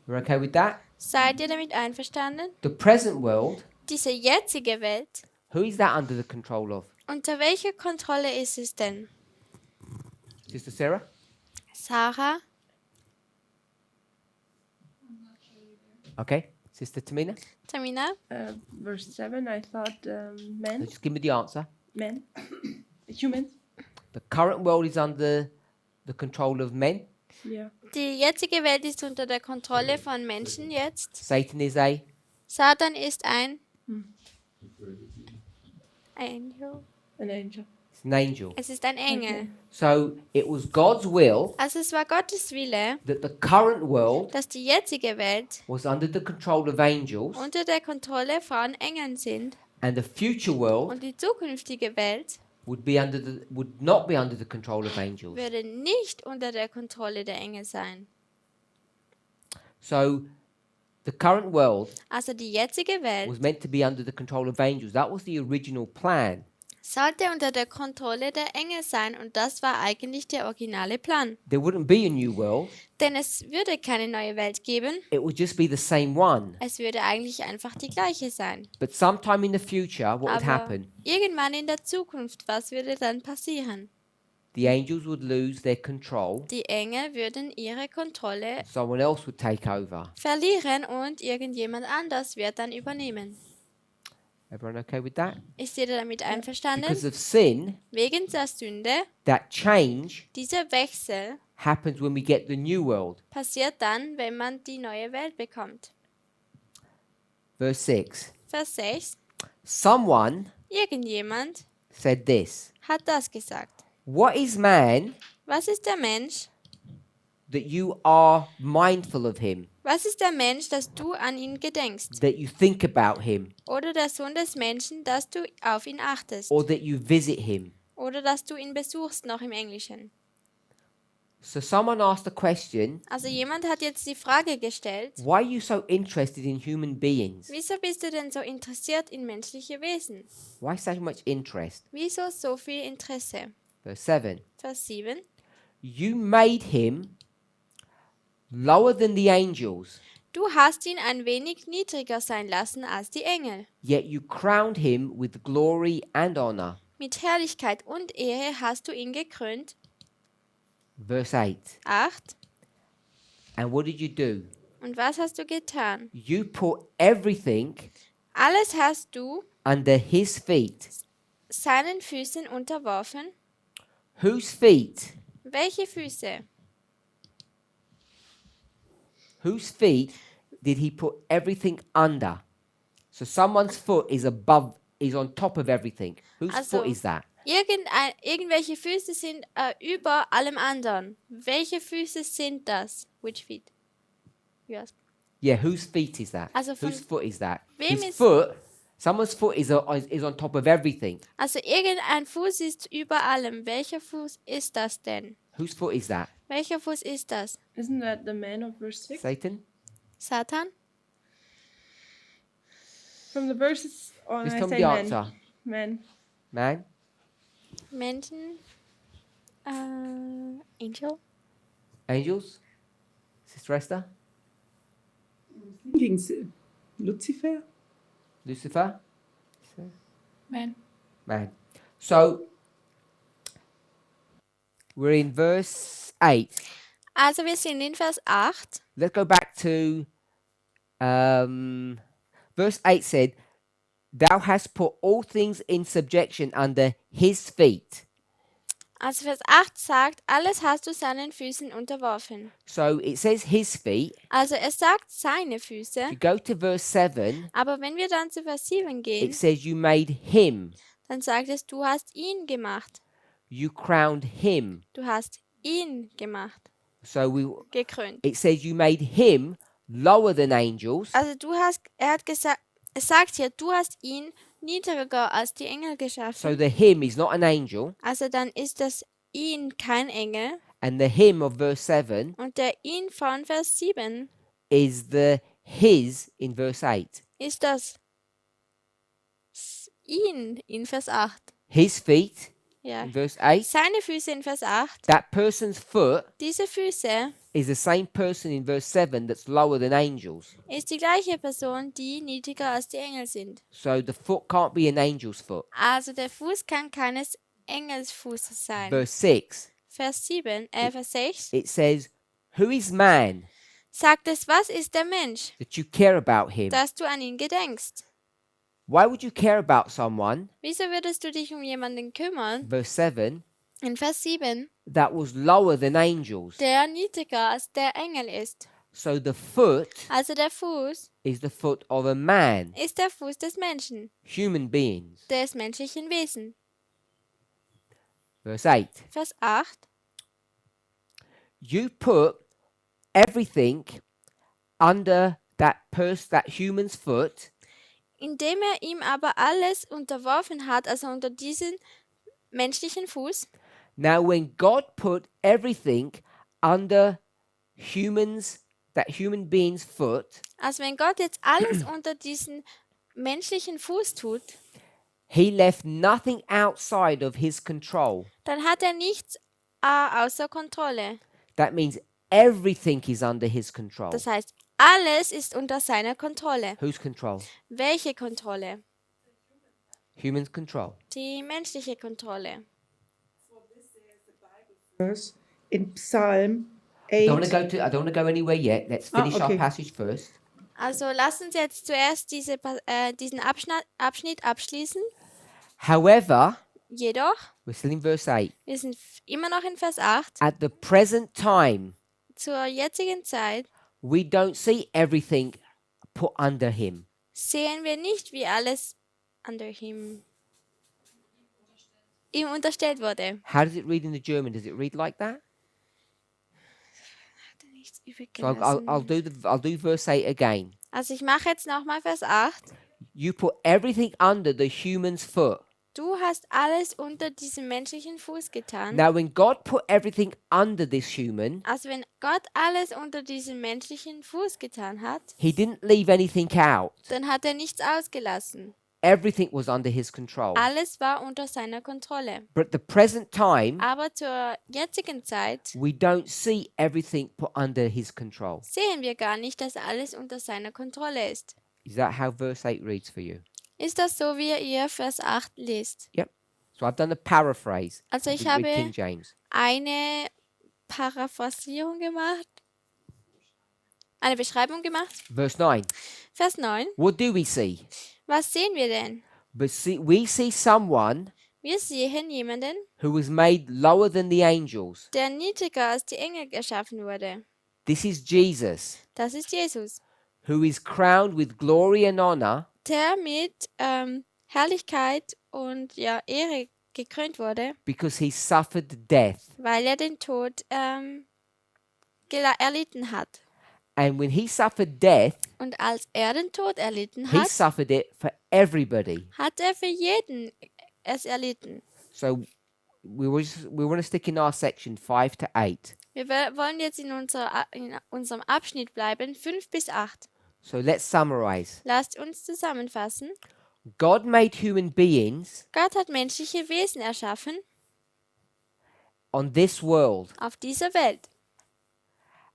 We're okay with that? Seid ihr damit einverstanden? The present world, Diese jetzige Welt, who is that under the control of? unter welcher Kontrolle ist es denn? Sister Sarah? Sarah? Okay. Sister Tamina? Tamina? Verse 7, I thought So men, just give me the answer. humans. The current world is under the control of men. Yeah. Die jetzige Welt ist unter der Kontrolle von Menschen jetzt. Satan is a. Satan ist ein Angel. An angel. It's an angel. Es ist ein Engel. So it was God's will Also es war Gottes Wille, that the current world dass die jetzige Welt was under the control of angels unter der Kontrolle von Engeln sind and the future world und die zukünftige Welt would not be under the control of angels. würde nicht unter der Kontrolle der Engel sein. So the current world Also die jetzige Welt was meant to be under the control of angels. That was the original plan. sollte unter der Kontrolle der Engel sein und das war eigentlich der originale Plan. There wouldn't be a new world. Denn es würde keine neue Welt geben, It would just be the same one. es würde eigentlich einfach die gleiche sein. But sometime in the future, what would Aber happen? irgendwann in der Zukunft, was würde dann passieren? The angels would lose their control. Die Engel würden ihre Kontrolle Someone else would take over. verlieren und irgendjemand anders wird dann übernehmen. Everyone okay with that? Ist ihr damit einverstanden? Because of sin, Wegen der Sünde, that change dieser Wechsel happens when we get the new world. passiert dann, wenn man die neue Welt bekommt. Verse 6. Vers 6. Someone Irgendjemand said this. hat das gesagt. What is man Was ist der Mensch, that you are mindful of him? Was ist der Mensch, dass du an ihn gedenkst? that you think about him, Oder der Sohn des Menschen, dass du auf ihn achtest? or that you visit him? Oder dass du ihn besuchst, noch im Englischen. So someone asked a question, Also jemand hat jetzt die Frage gestellt, why are you so interested in human beings? wieso bist du denn so interessiert in menschliche Wesen? Why so much interest? Wieso so viel Interesse? Verse 7. Vers 7. You made him lower than the angels, Du hast ihn ein wenig niedriger sein lassen als die Engel. yet you crowned him with glory and honor. Mit Herrlichkeit und Ehre hast du ihn gekrönt. Verse 8. 8. And what did you do? Und was hast du getan? You put everything Alles hast du under his feet. seinen Füßen unterworfen. Whose feet? Welche Füße? Whose feet did he put everything under? So someone's foot is above, is on top of everything. Whose Also- foot is that? Irgendwelche Füße sind über allem anderen. Welche Füße sind das? Which feet? Yes. Yeah, whose feet is that? Also von Whose foot is that? wem His ist- foot, someone's foot is on top of everything. Also irgendein Fuß ist über allem. Welcher Fuß ist das denn? Whose foot is that? Welcher Fuß ist das? Isn't that the man of verse 6? Satan? Satan? From the verses on Just I tell me say the man. answer. Man. Man? Menschen? Angel? Angels? Sister Esther? Thinking Lucifer? Lucifer? Man. Man. So, we're in verse 8. Also wir sind in Vers 8. Let's go back to verse 8 said, Thou hast put all things in subjection under his feet. Also Vers 8 sagt, alles hast du seinen Füßen unterworfen. So it says his feet. Also es sagt seine If Füße. you go to verse 7, Aber wenn wir dann zu Vers 7 gehen, it says you made him. dann sagt es, du hast ihn gemacht. You crowned him. Du hast ihn gemacht. So Gekrönt. it says you made him lower than angels. Also er hat gesagt, es sagt hier, du hast ihn niedriger als die Engel So geschaffen. the him is not an angel. Also dann ist das ihn kein Engel. And the him of verse 7 Und der ihn von Vers 7 is the his in verse 8. ist das ihn in Vers 8. His feet Ja. in verse 8. Seine Füße in Vers 8. That person's foot Diese Füße is the same person in verse 7 that's lower than angels. ist die gleiche Person, die niedriger als die Engel sind. So the foot can't be an angel's foot. Also der Fuß kann keines Engelsfußes sein. Verse 6, Vers 6 it says, Who is man sagt es, was ist der Mensch, that you care about him? dass du an ihn gedenkst? Why would you care about someone, Wieso würdest du dich um jemanden kümmern? verse 7, In Vers 7, that was lower than angels? der niedriger als der Engel ist. So the foot Also der Fuß is the foot of a man, ist der Fuß des Menschen, human beings. des menschlichen Wesens. Verse 8, Vers 8, you put everything under that human's foot, indem er ihm aber alles unterworfen hat, also unter diesen menschlichen Fuß. Now, when God put everything under that human being's foot, Also wenn Gott jetzt alles unter diesen menschlichen Fuß tut, he left nothing outside of his control. dann hat er nichts außer Kontrolle. That means everything is under his control. Das heißt, alles ist unter seiner Kontrolle. Whose control? Welche Kontrolle? Human's control. Die menschliche Kontrolle. Verse in Psalm I don't 8. want to go anywhere yet. Let's finish our okay. passage first. Also lass uns jetzt zuerst diesen Abschnitt abschließen. However, Jedoch, we're still in verse 8. wir sind immer noch in Vers 8. At the present time, Zur jetzigen Zeit we don't see everything put under him. sehen wir nicht, wie alles ihm unterstellt wurde. How does it read in the German? Does it read like that? nichts übrig So I'll do verse 8 again. Also ich mache jetzt nochmal Vers 8. You put everything under the human's foot. Du hast alles unter diesem menschlichen Fuß getan. Now, when God put everything under this human, Also wenn Gott alles unter diesem menschlichen Fuß getan hat, he didn't leave anything out. dann hat er nichts ausgelassen. Everything was under his control. Alles war unter seiner Kontrolle. But at the present time, Aber zur jetzigen Zeit we don't see everything put under his control. sehen wir gar nicht, dass alles unter seiner Kontrolle ist. Is that how verse 8 reads for you? Ist das so, wie ihr Vers 8 lest? Yep. So I've done a paraphrase. Also ich with King habe James. eine Paraphrasierung gemacht, eine Beschreibung gemacht. Verse 9. Vers 9. What do we see? Was sehen wir denn? We see someone Wir sehen jemanden, who was made lower than the angels. der niedriger als die Engel geschaffen wurde. This is Jesus, Das ist Jesus, who is crowned with glory and honor der mit Herrlichkeit und Ehre gekrönt wurde, because he suffered death. weil er den Tod erlitten hat. And when he suffered death, Und als er den Tod erlitten he hat, suffered it for everybody. hat er für jeden es erlitten. So we want to stick in our section 5 to 8. Wir wollen jetzt in unserem Abschnitt bleiben, 5 bis 8. So let's summarize. Lasst uns zusammenfassen. God made human beings Gott hat menschliche Wesen erschaffen on this world, auf dieser Welt.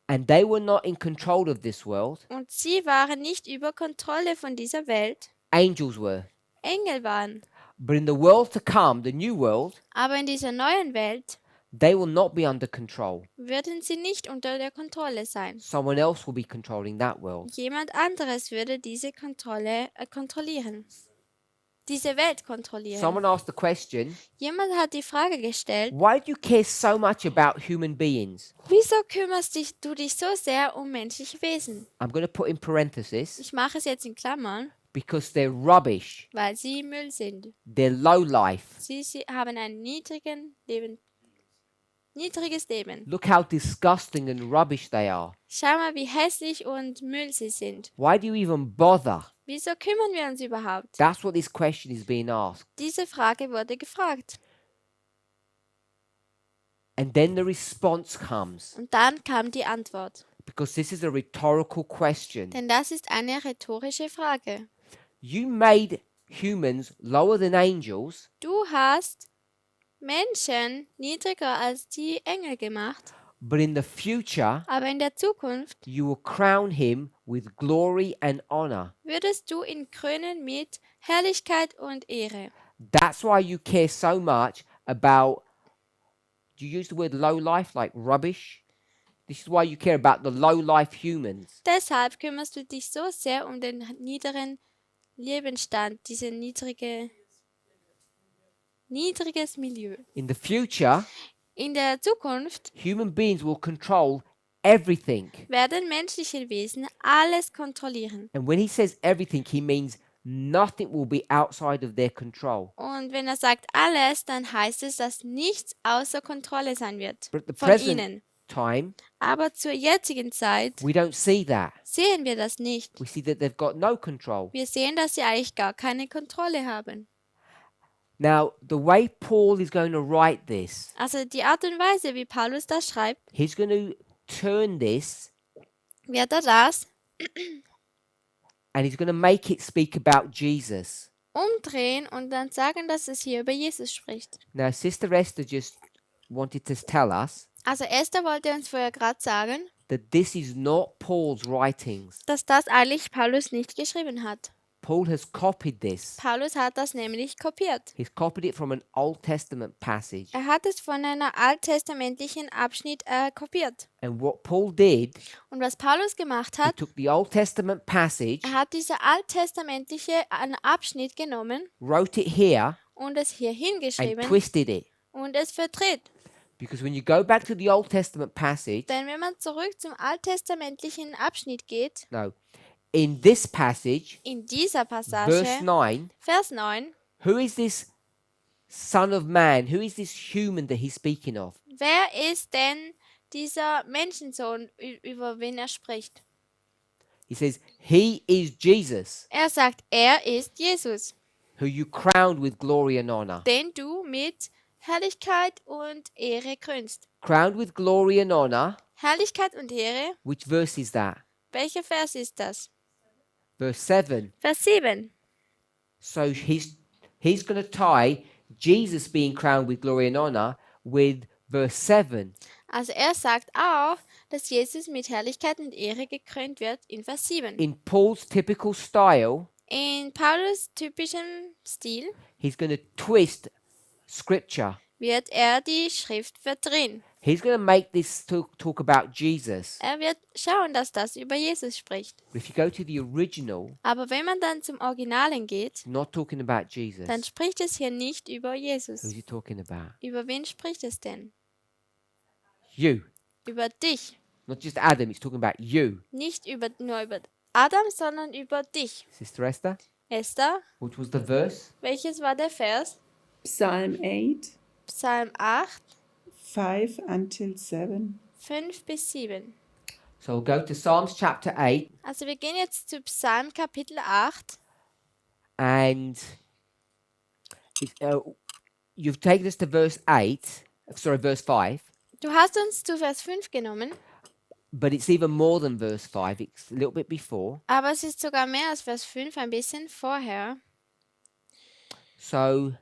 and they were not in control of this world. Und sie waren nicht über Kontrolle von dieser Welt. Angels were. Engel waren. But in the world to come, the new world, Aber in dieser neuen Welt they will not be under control. würden sie nicht unter der Kontrolle sein. Someone else will be controlling that world. Jemand anderes würde diese Kontrolle kontrollieren. Diese Welt kontrollieren. Someone asked the question, Jemand hat die Frage gestellt, why do you care so much about human beings? wieso kümmerst du dich so sehr um menschliche Wesen? I'm going to put in parenthesis, Ich mache es jetzt in Klammern, because they're rubbish. weil sie Müll sind. They're low niedriges Sie haben ein niedriges Leben. Look how disgusting and rubbish they are. Schau mal, wie hässlich und Müll sie sind. Why do you even bother? Wieso kümmern wir uns überhaupt? That's what this question is being asked. Diese Frage wurde gefragt. And then the response comes, Und dann kam die Antwort. because this is a rhetorical question. Denn das ist eine rhetorische Frage. You made humans lower than angels, Du hast Menschen niedriger als die Engel gemacht, but in the future, aber in der Zukunft you will crown him with glory and honor. würdest du ihn krönen mit Herrlichkeit und Ehre. That's why you care so much about, do you use the word low life, like rubbish? This is why you care about the low life humans. Deshalb kümmerst du dich so sehr um den niederen Lebensstand, dieses niedriges Milieu. In the future, In der Zukunft human beings will control everything. werden menschliche Wesen alles kontrollieren. And when he says everything, he means nothing will be outside of their control. Und wenn er sagt alles, dann heißt es, dass nichts außer Kontrolle sein wird But at the von present ihnen. time, Aber zur jetzigen Zeit we don't see that. sehen wir das nicht. We see that they've got no control. Wir sehen, dass sie eigentlich gar keine Kontrolle haben. Now, the way Paul is going to write this, Also die Art und Weise, wie Paulus das schreibt, he's going to turn this wird er das and he's going to make it speak about Jesus. umdrehen und dann sagen, dass es hier über Jesus spricht. Now, Sister Esther just wanted to tell us Also Esther wollte uns vorher gerade sagen, that this is not Paul's writings. dass das eigentlich Paulus nicht geschrieben hat. Paul has copied this. Paulus hat das nämlich kopiert. He's copied it from an Old Testament passage. Er hat es von einer alttestamentlichen Abschnitt kopiert. And what Paul did, Und was Paulus gemacht he hat, took the Old Testament passage, er hat diese alttestamentliche Abschnitt genommen wrote it here, und es hier and hingeschrieben twisted it. und es verdreht. Because when you go back to the Old Testament passage, Denn wenn man zurück zum alttestamentlichen Abschnitt geht, no, in this passage, in dieser Passage, verse 9, Vers 9, who is this Son of Man? Who is this human that he's speaking of? wer ist denn dieser Menschensohn, über wen er spricht. He says, He is Jesus, Er sagt, er ist Jesus, who you crowned with glory and honor. den du mit Herrlichkeit und Ehre krönst. Crowned with glory and honor. Herrlichkeit und Ehre, Which verse is that? welcher Vers ist das? Verse 7. Vers 7. So he's going to tie Jesus being crowned with glory and honor with verse 7. Also er sagt auch, dass Jesus mit Herrlichkeit und Ehre gekrönt wird in Vers 7. In Paul's typical style, In Paulus typischem Stil he's going to twist scripture. wird er die Schrift verdrehen. He's going to make this talk about Jesus. Er wird schauen, dass das über Jesus spricht. But if you go to the original, Aber wenn man dann zum Originalen geht, it's not talking about Jesus. dann spricht es hier nicht über Who's Jesus. he talking about? Über wen spricht es denn? You. Über dich. Not just Adam, it's talking about you. Nicht nur über Adam, sondern über dich. Sister Esther, Esther, which was the verse? welches war der Vers? Psalm 8, Psalm 8, 5 until 7. 5 bis 7. So we'll go to Psalms chapter 8 Also wir gehen jetzt zu Psalm Kapitel 8. and you've taken us to verse 5, Du hast uns zu Vers 5 genommen, but it's even more than verse 5. It's a little bit before. aber es ist sogar mehr als Vers 5, ein bisschen vorher. So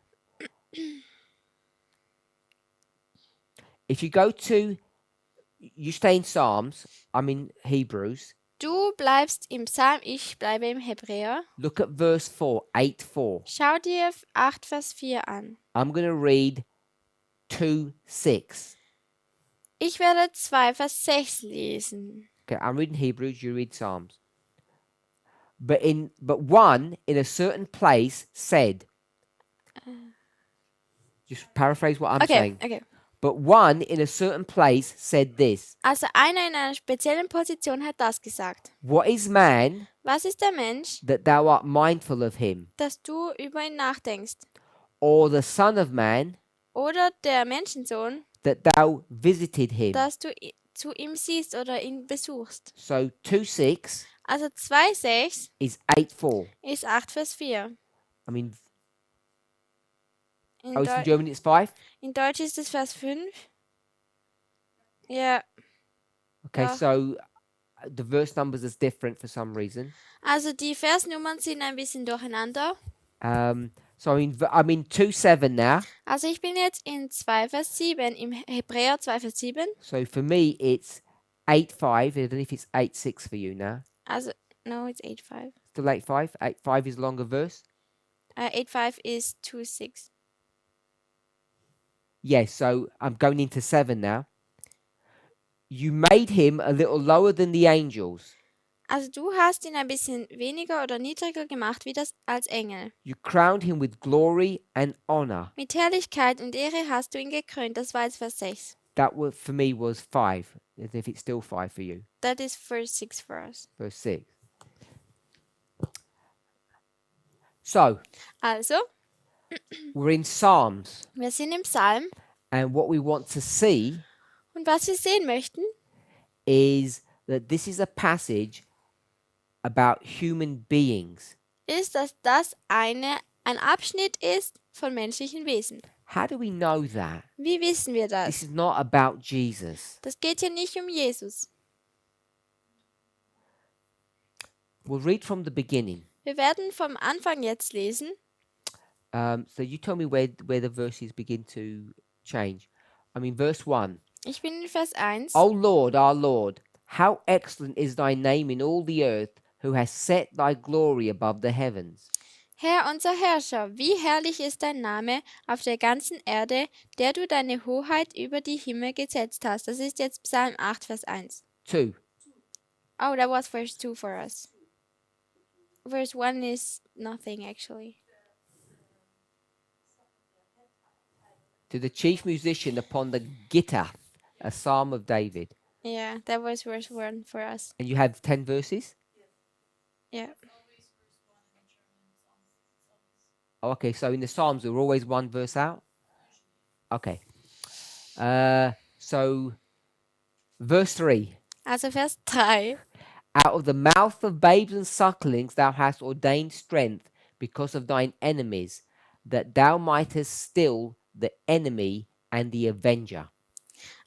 if you go to, you stay in Psalms, I'm in Hebrews, Du bleibst im Psalm, ich bleibe im Hebräer. look at verse 4, 8:4. Schau dir 8 Vers 4 an. I'm going to read 2:6. Ich werde 2 Vers 6 lesen. Okay, I'm reading Hebrews, you read Psalms. But one in a certain place said, just paraphrase what I'm Okay, saying. okay. But one in a certain place said this, Also einer in einer speziellen Position hat das gesagt. What is man Was ist der Mensch, that thou art mindful of him? dass du über ihn nachdenkst? Or the Son of Man Oder der Menschensohn, that thou visited him? dass du zu ihm siehst oder ihn besuchst. So 2:6 Also 2,6 is 8:4. ist 8 Vers 4. I mean, In, it's in Deu German it's 5. in Deutsch ist es Vers 5. Ja, Okay, Yeah. so the verse numbers is different for some reason. also die Versnummern sind ein bisschen durcheinander. So I'm in 2:7 now. Also ich bin jetzt in 2 Vers 7, im Hebräer 2 Vers 7. So for me it's 8:5. I don't know if it's 8:6 for you now. Also, no, it's 8,5. Still 8:5. 8:5 is longer verse. 8,5 is 2,6. Yes, so I'm going into 7 now. You made him a little lower than the angels. Also du hast ihn ein bisschen weniger oder niedriger gemacht wie das als Engel. You crowned him with glory and honor. Mit Herrlichkeit und Ehre hast du ihn gekrönt. Das war jetzt Vers 6. That for me was 5. As if it's still 5 for you. That is Vers 6 for us. Verse 6. So Also, we're in Psalms, wir sind im Psalm and what we want to see und was wir sehen möchten, is that this is a passage about human beings. ist, dass das ein Abschnitt ist von menschlichen Wesen. How do we know that? Wie wissen wir This das? is not about Jesus. Das geht hier nicht um Jesus. We'll read from the beginning. Wir werden vom Anfang jetzt lesen. So you tell me where the verses begin to change. I mean, verse 1. Ich bin in Vers 1. O Lord, our Lord, how excellent is thy name in all the earth, who has set thy glory above the heavens. Herr, unser Herrscher, wie herrlich ist dein Name auf der ganzen Erde, der du deine Hoheit über die Himmel gesetzt hast. Das ist jetzt Psalm 8, Vers 1. 2. Oh, that was verse 2 for us. Verse 1 is nothing, actually. To the chief musician upon the guitar, a psalm of David. Yeah, that was verse 1 for us. And you have 10 verses? Yeah. Oh, okay, so in the Psalms, there are always one verse out? Okay. So Verse 3. Also Vers 3. Out of the mouth of babes and sucklings thou hast ordained strength because of thine enemies, that thou mightest still the enemy and the avenger.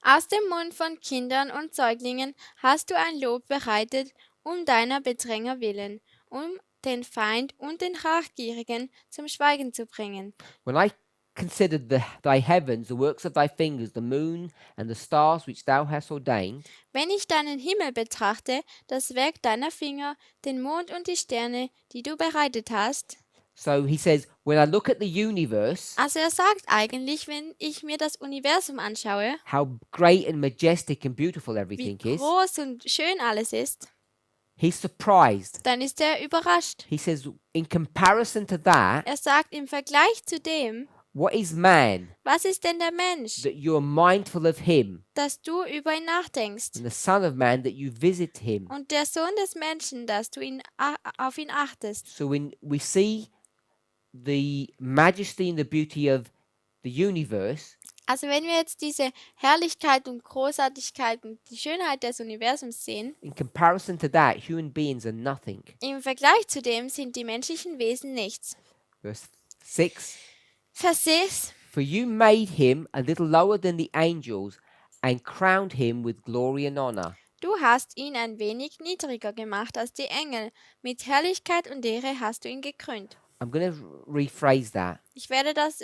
Aus dem Mund von Kindern und Säuglingen hast du ein Lob bereitet, um deiner Bedränger willen, um den Feind und den Rachgierigen zum Schweigen zu bringen. When I considered thy heavens, the works of thy fingers, the moon and the stars which thou hast ordained, Wenn ich deinen Himmel betrachte, das Werk deiner Finger, den Mond und die Sterne, die du bereitet hast. so he says, when I look at the universe, Also er sagt eigentlich, wenn ich mir das Universum anschaue, how great and majestic and beautiful wie everything is, groß und schön alles ist, he's surprised. dann ist er überrascht. He says, in comparison to that, Er sagt im Vergleich zu dem, what is man was ist denn der Mensch, that you are mindful of him, dass du über ihn nachdenkst, and the Son of Man that you visit him? und der Sohn des Menschen, dass du auf ihn achtest. So when we see the majesty and the beauty of the universe, Also wenn wir jetzt diese Herrlichkeit und Großartigkeit und die Schönheit des Universums sehen, in comparison to that, human beings are nothing. im Vergleich zu dem sind die menschlichen Wesen nichts. Verse 6. Vers 6. For you made him a little lower than the angels and crowned him with glory and honor. Du hast ihn ein wenig niedriger gemacht als die Engel. Mit Herrlichkeit und Ehre hast du ihn gekrönt. I'm going to rephrase that. Ich werde das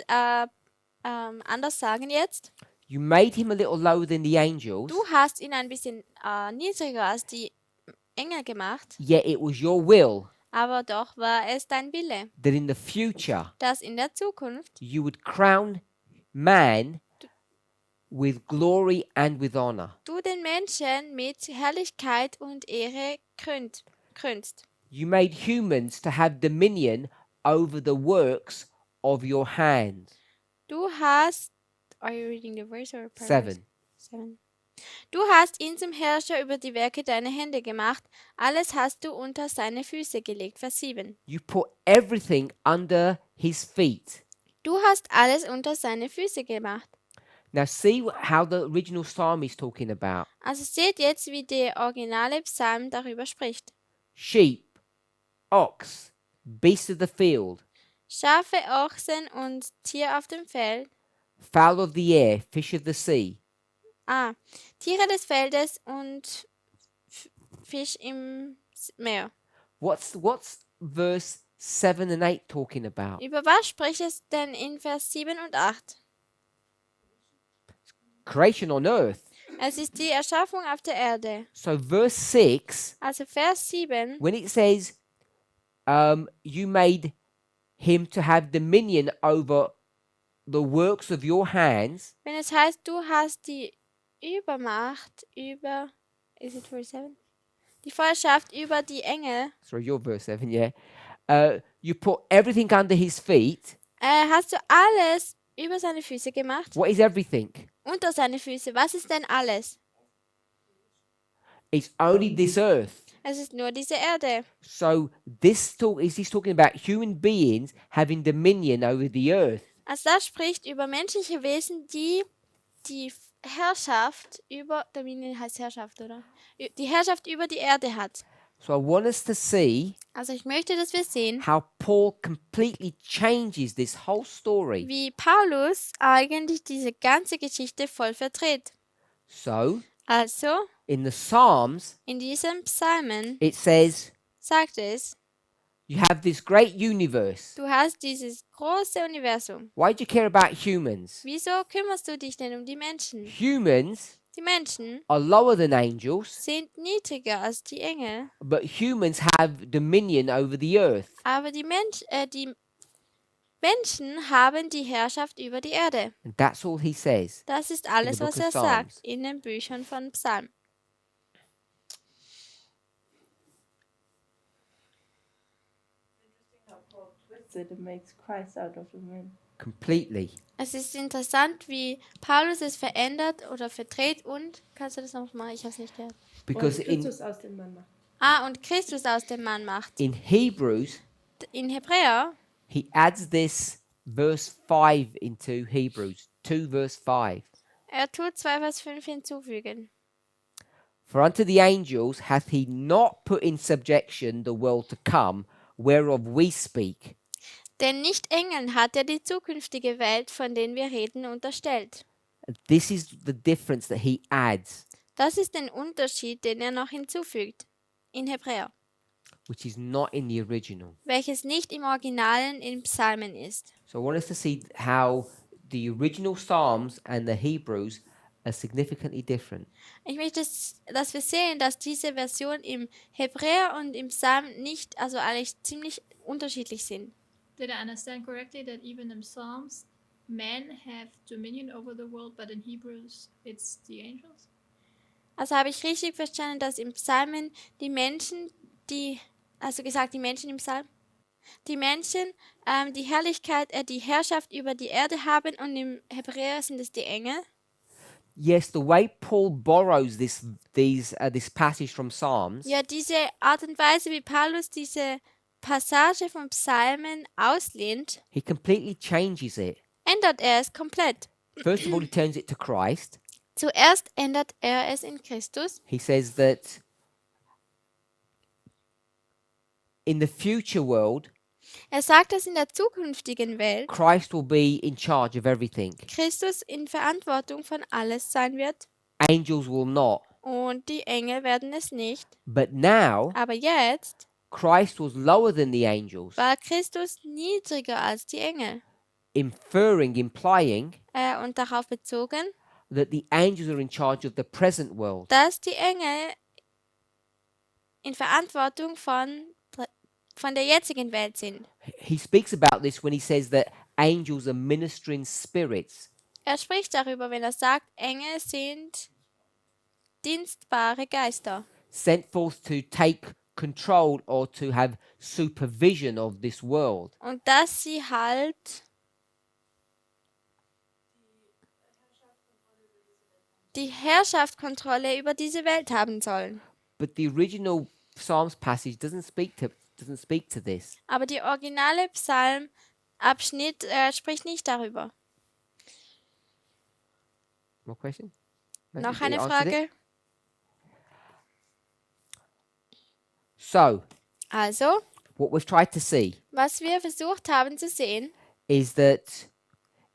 anders sagen jetzt. You made him a little lower than the angels, Du hast ihn ein bisschen niedriger als die Engel gemacht, yet it was your will aber doch war es dein Wille, that in the future dass in der Zukunft you would crown man with glory and with honor. du den Menschen mit Herrlichkeit und Ehre krönst. You made humans to have dominion over the works of your hands. Du hast, are you reading the verse or paragraph? 7. 7. Du hast ihn zum Herrscher über die Werke deiner Hände gemacht. Alles hast du unter seine Füße gelegt. Vers 7. You put everything under his feet. Du hast alles unter seine Füße gemacht. Now see how the original psalm is talking about. Also seht jetzt, wie der originale Psalm darüber spricht. Sheep, ox, beasts of the field, Schafe, Ochsen und Tier auf dem Feld. fowl of the air, fish of the sea. Tiere des Feldes und Fisch im Meer. What's verse 7 and 8 talking about? Über was spricht es denn in Vers 7 und 8? Creation on earth. Es ist die Erschaffung auf der Erde. So verse 6, Also Vers 7, when it says you made him to have dominion over the works of your hands, wenn es heißt, du hast die Übermacht über, is it verse 7? Die Vollschaft über die Engel, sorry, your verse 7, yeah. You put everything under his feet. hast du alles über seine Füße gemacht? What is everything? Unter seine Füße. Was ist denn alles? It's only this earth. Es ist nur diese Erde. So he's talking about human beings having dominion over the earth. Also das spricht über menschliche Wesen, die die Herrschaft über, Dominion heißt Herrschaft, oder? Die Herrschaft über die Erde hat. So I want us to see Also ich möchte, dass wir sehen, how Paul completely changes this whole story. wie Paulus eigentlich diese ganze Geschichte voll verdreht. So Also, in the Psalms, in diesem Psalmen it says sagt es, you have this great universe. du hast dieses große Universum. Why do you care about humans? Wieso kümmerst du dich denn um die Menschen? Humans Die Menschen are lower than angels, sind niedriger als die Engel, but humans have dominion over the earth. aber die Menschen haben die Herrschaft über die Erde. And that's all he says. Das ist alles, In the book was of er Psalms. sagt in den Büchern von Psalm. It makes Christ out of the man. Completely. Es ist interessant, wie Paulus es verändert oder verdreht und, kannst du das noch mal? Ich habe es nicht gehört. Because Und Christus aus dem Mann macht. Und Christus aus dem Mann macht. in Hebrews, In Hebräer, he adds this verse 5 into Hebrews 2 verse 5. er tut 2 Vers 5 hinzufügen. For unto the angels hath he not put in subjection the world to come, whereof we speak. Denn nicht Engeln hat er die zukünftige Welt, von denen wir reden, unterstellt. This is the difference that he adds, Das ist der Unterschied, den er noch hinzufügt. In Hebräer. which is not in the original. Welches nicht im Originalen in Psalmen ist. So I want us to see how the original Psalms and the Hebrews are significantly different. Ich möchte, dass wir sehen, dass diese Version im Hebräer und im Psalm nicht, also eigentlich ziemlich unterschiedlich sind. Did I understand correctly that even in Psalms, men have dominion over the world, but in Hebrews, it's the angels? Also habe ich richtig verstanden, dass im Psalmen die Menschen, die Menschen im Psalm, die Menschen die Herrlichkeit, die Herrschaft über die Erde haben und im Hebräer sind es die Engel. Yes, the way Paul borrows this passage from Psalms Ja, diese Art und Weise, wie Paulus diese Passage vom Psalmen auslehnt, he completely changes it. ändert er es komplett. First of all, he turns it to Christ. Zuerst ändert er es in Christus. He says that in the future world, Er sagt, dass in der zukünftigen Welt Christ will be in charge of everything. Christus in Verantwortung von alles sein wird Angels will not. und die Engel werden es nicht. But now, Aber jetzt Christ was lower than the angels, war Christus niedriger als die Engel. implying Und darauf bezogen, that the angels are in charge of the present world. dass die Engel in Verantwortung von der jetzigen Welt sind. He speaks about this when he says that angels are ministering spirits. Er spricht darüber, wenn er sagt, Engel sind dienstbare Geister, Sent forth to take control or to have supervision of this world. und dass sie halt die Herrschaftskontrolle über diese Welt haben sollen. But the original Psalms passage doesn't speak to this. Aber die originale Psalmabschnitt spricht nicht darüber. More question? Noch You eine answered it? Frage? So, Also, what we've tried to see was wir versucht haben zu sehen, is that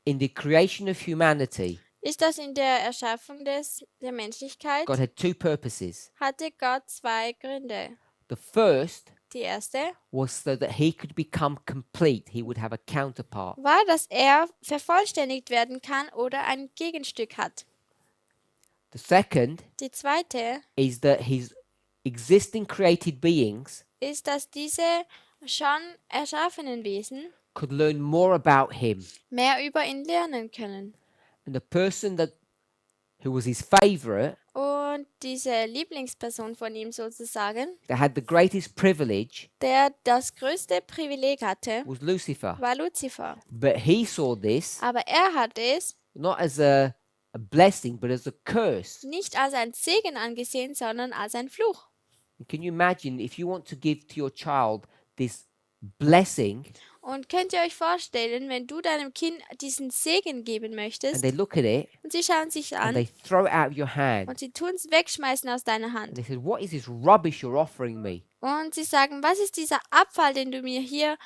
in the creation of humanity, ist, dass in der Erschaffung der Menschlichkeit God had two purposes. hatte Gott zwei Gründe. The first Die erste was so that he could become complete. He would have a counterpart. war, dass er vervollständigt werden kann oder ein Gegenstück hat. The second Die zweite is that his existing created beings ist, dass diese schon erschaffenen Wesen could learn more about him. mehr über ihn lernen können. And the person who was his favorite, Und diese Lieblingsperson von ihm sozusagen, that had the greatest privilege, der das größte Privileg hatte, was Lucifer. war Luzifer. But he saw this Aber er hat es not as a blessing, but as a curse. nicht als ein Segen angesehen, sondern als ein Fluch. And can you imagine if you want to give to your child this blessing Und könnt ihr euch vorstellen, wenn du deinem Kind diesen Segen geben and möchtest they look at it und sie schauen sich and they an throw it out of your hand und sie tun es wegschmeißen aus deiner and Hand they say, what is this rubbish you're offering me? und sie sagen, was ist dieser Abfall, den du mir hier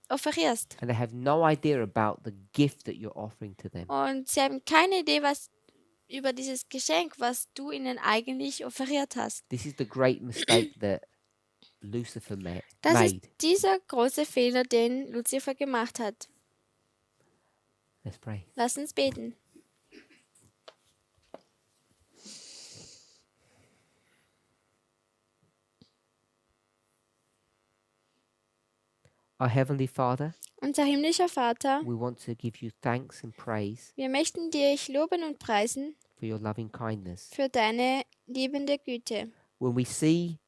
offerierst? And they have no idea about the gift that you're offering to them. Und sie haben keine Idee über dieses Geschenk, was du ihnen eigentlich offeriert hast. This is the great mistake that Lucifer Das made. ist dieser große Fehler, den Luzifer gemacht hat. Let's pray. Lass uns beten. Our Heavenly Father, Unser himmlischer Vater, we want to give you thanks and praise wir möchten dich loben und preisen for your loving kindness. für deine liebende Güte. When we see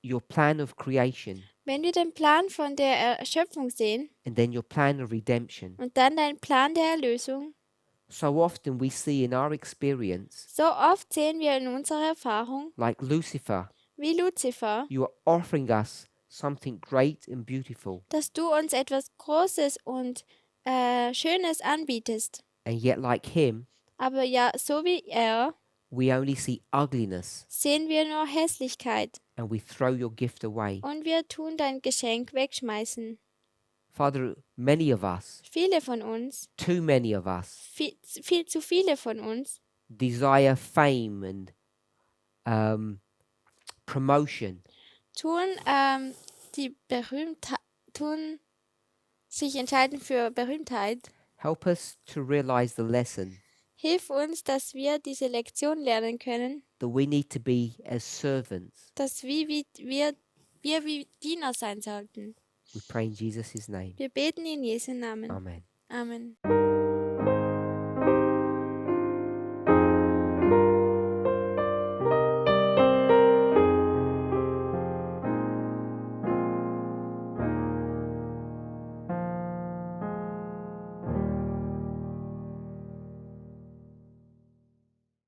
your plan of creation Wenn wir den Plan von der Erschöpfung sehen and then your plan of redemption, und dann deinen Plan der Erlösung, so often we see in our experience, so oft sehen wir in unserer Erfahrung, like Lucifer, wie Luzifer, you are offering us something great and beautiful, dass du uns etwas Großes und Schönes anbietest. and yet, like him, Aber ja, so wie er, we only see ugliness sehen wir nur Hässlichkeit and we throw your gift away. und wir tun dein Geschenk wegschmeißen. Father, many of us, Viele von uns, too many of us, viel zu viele von uns, desire fame and promotion. tun tun sich entscheiden für Berühmtheit. Help us to realize the lesson Hilf uns, dass wir diese Lektion lernen können, that we need to be as servants. dass wir wie Diener sein sollten. We pray in Jesus' name. Wir beten in Jesu Namen. Amen. Amen.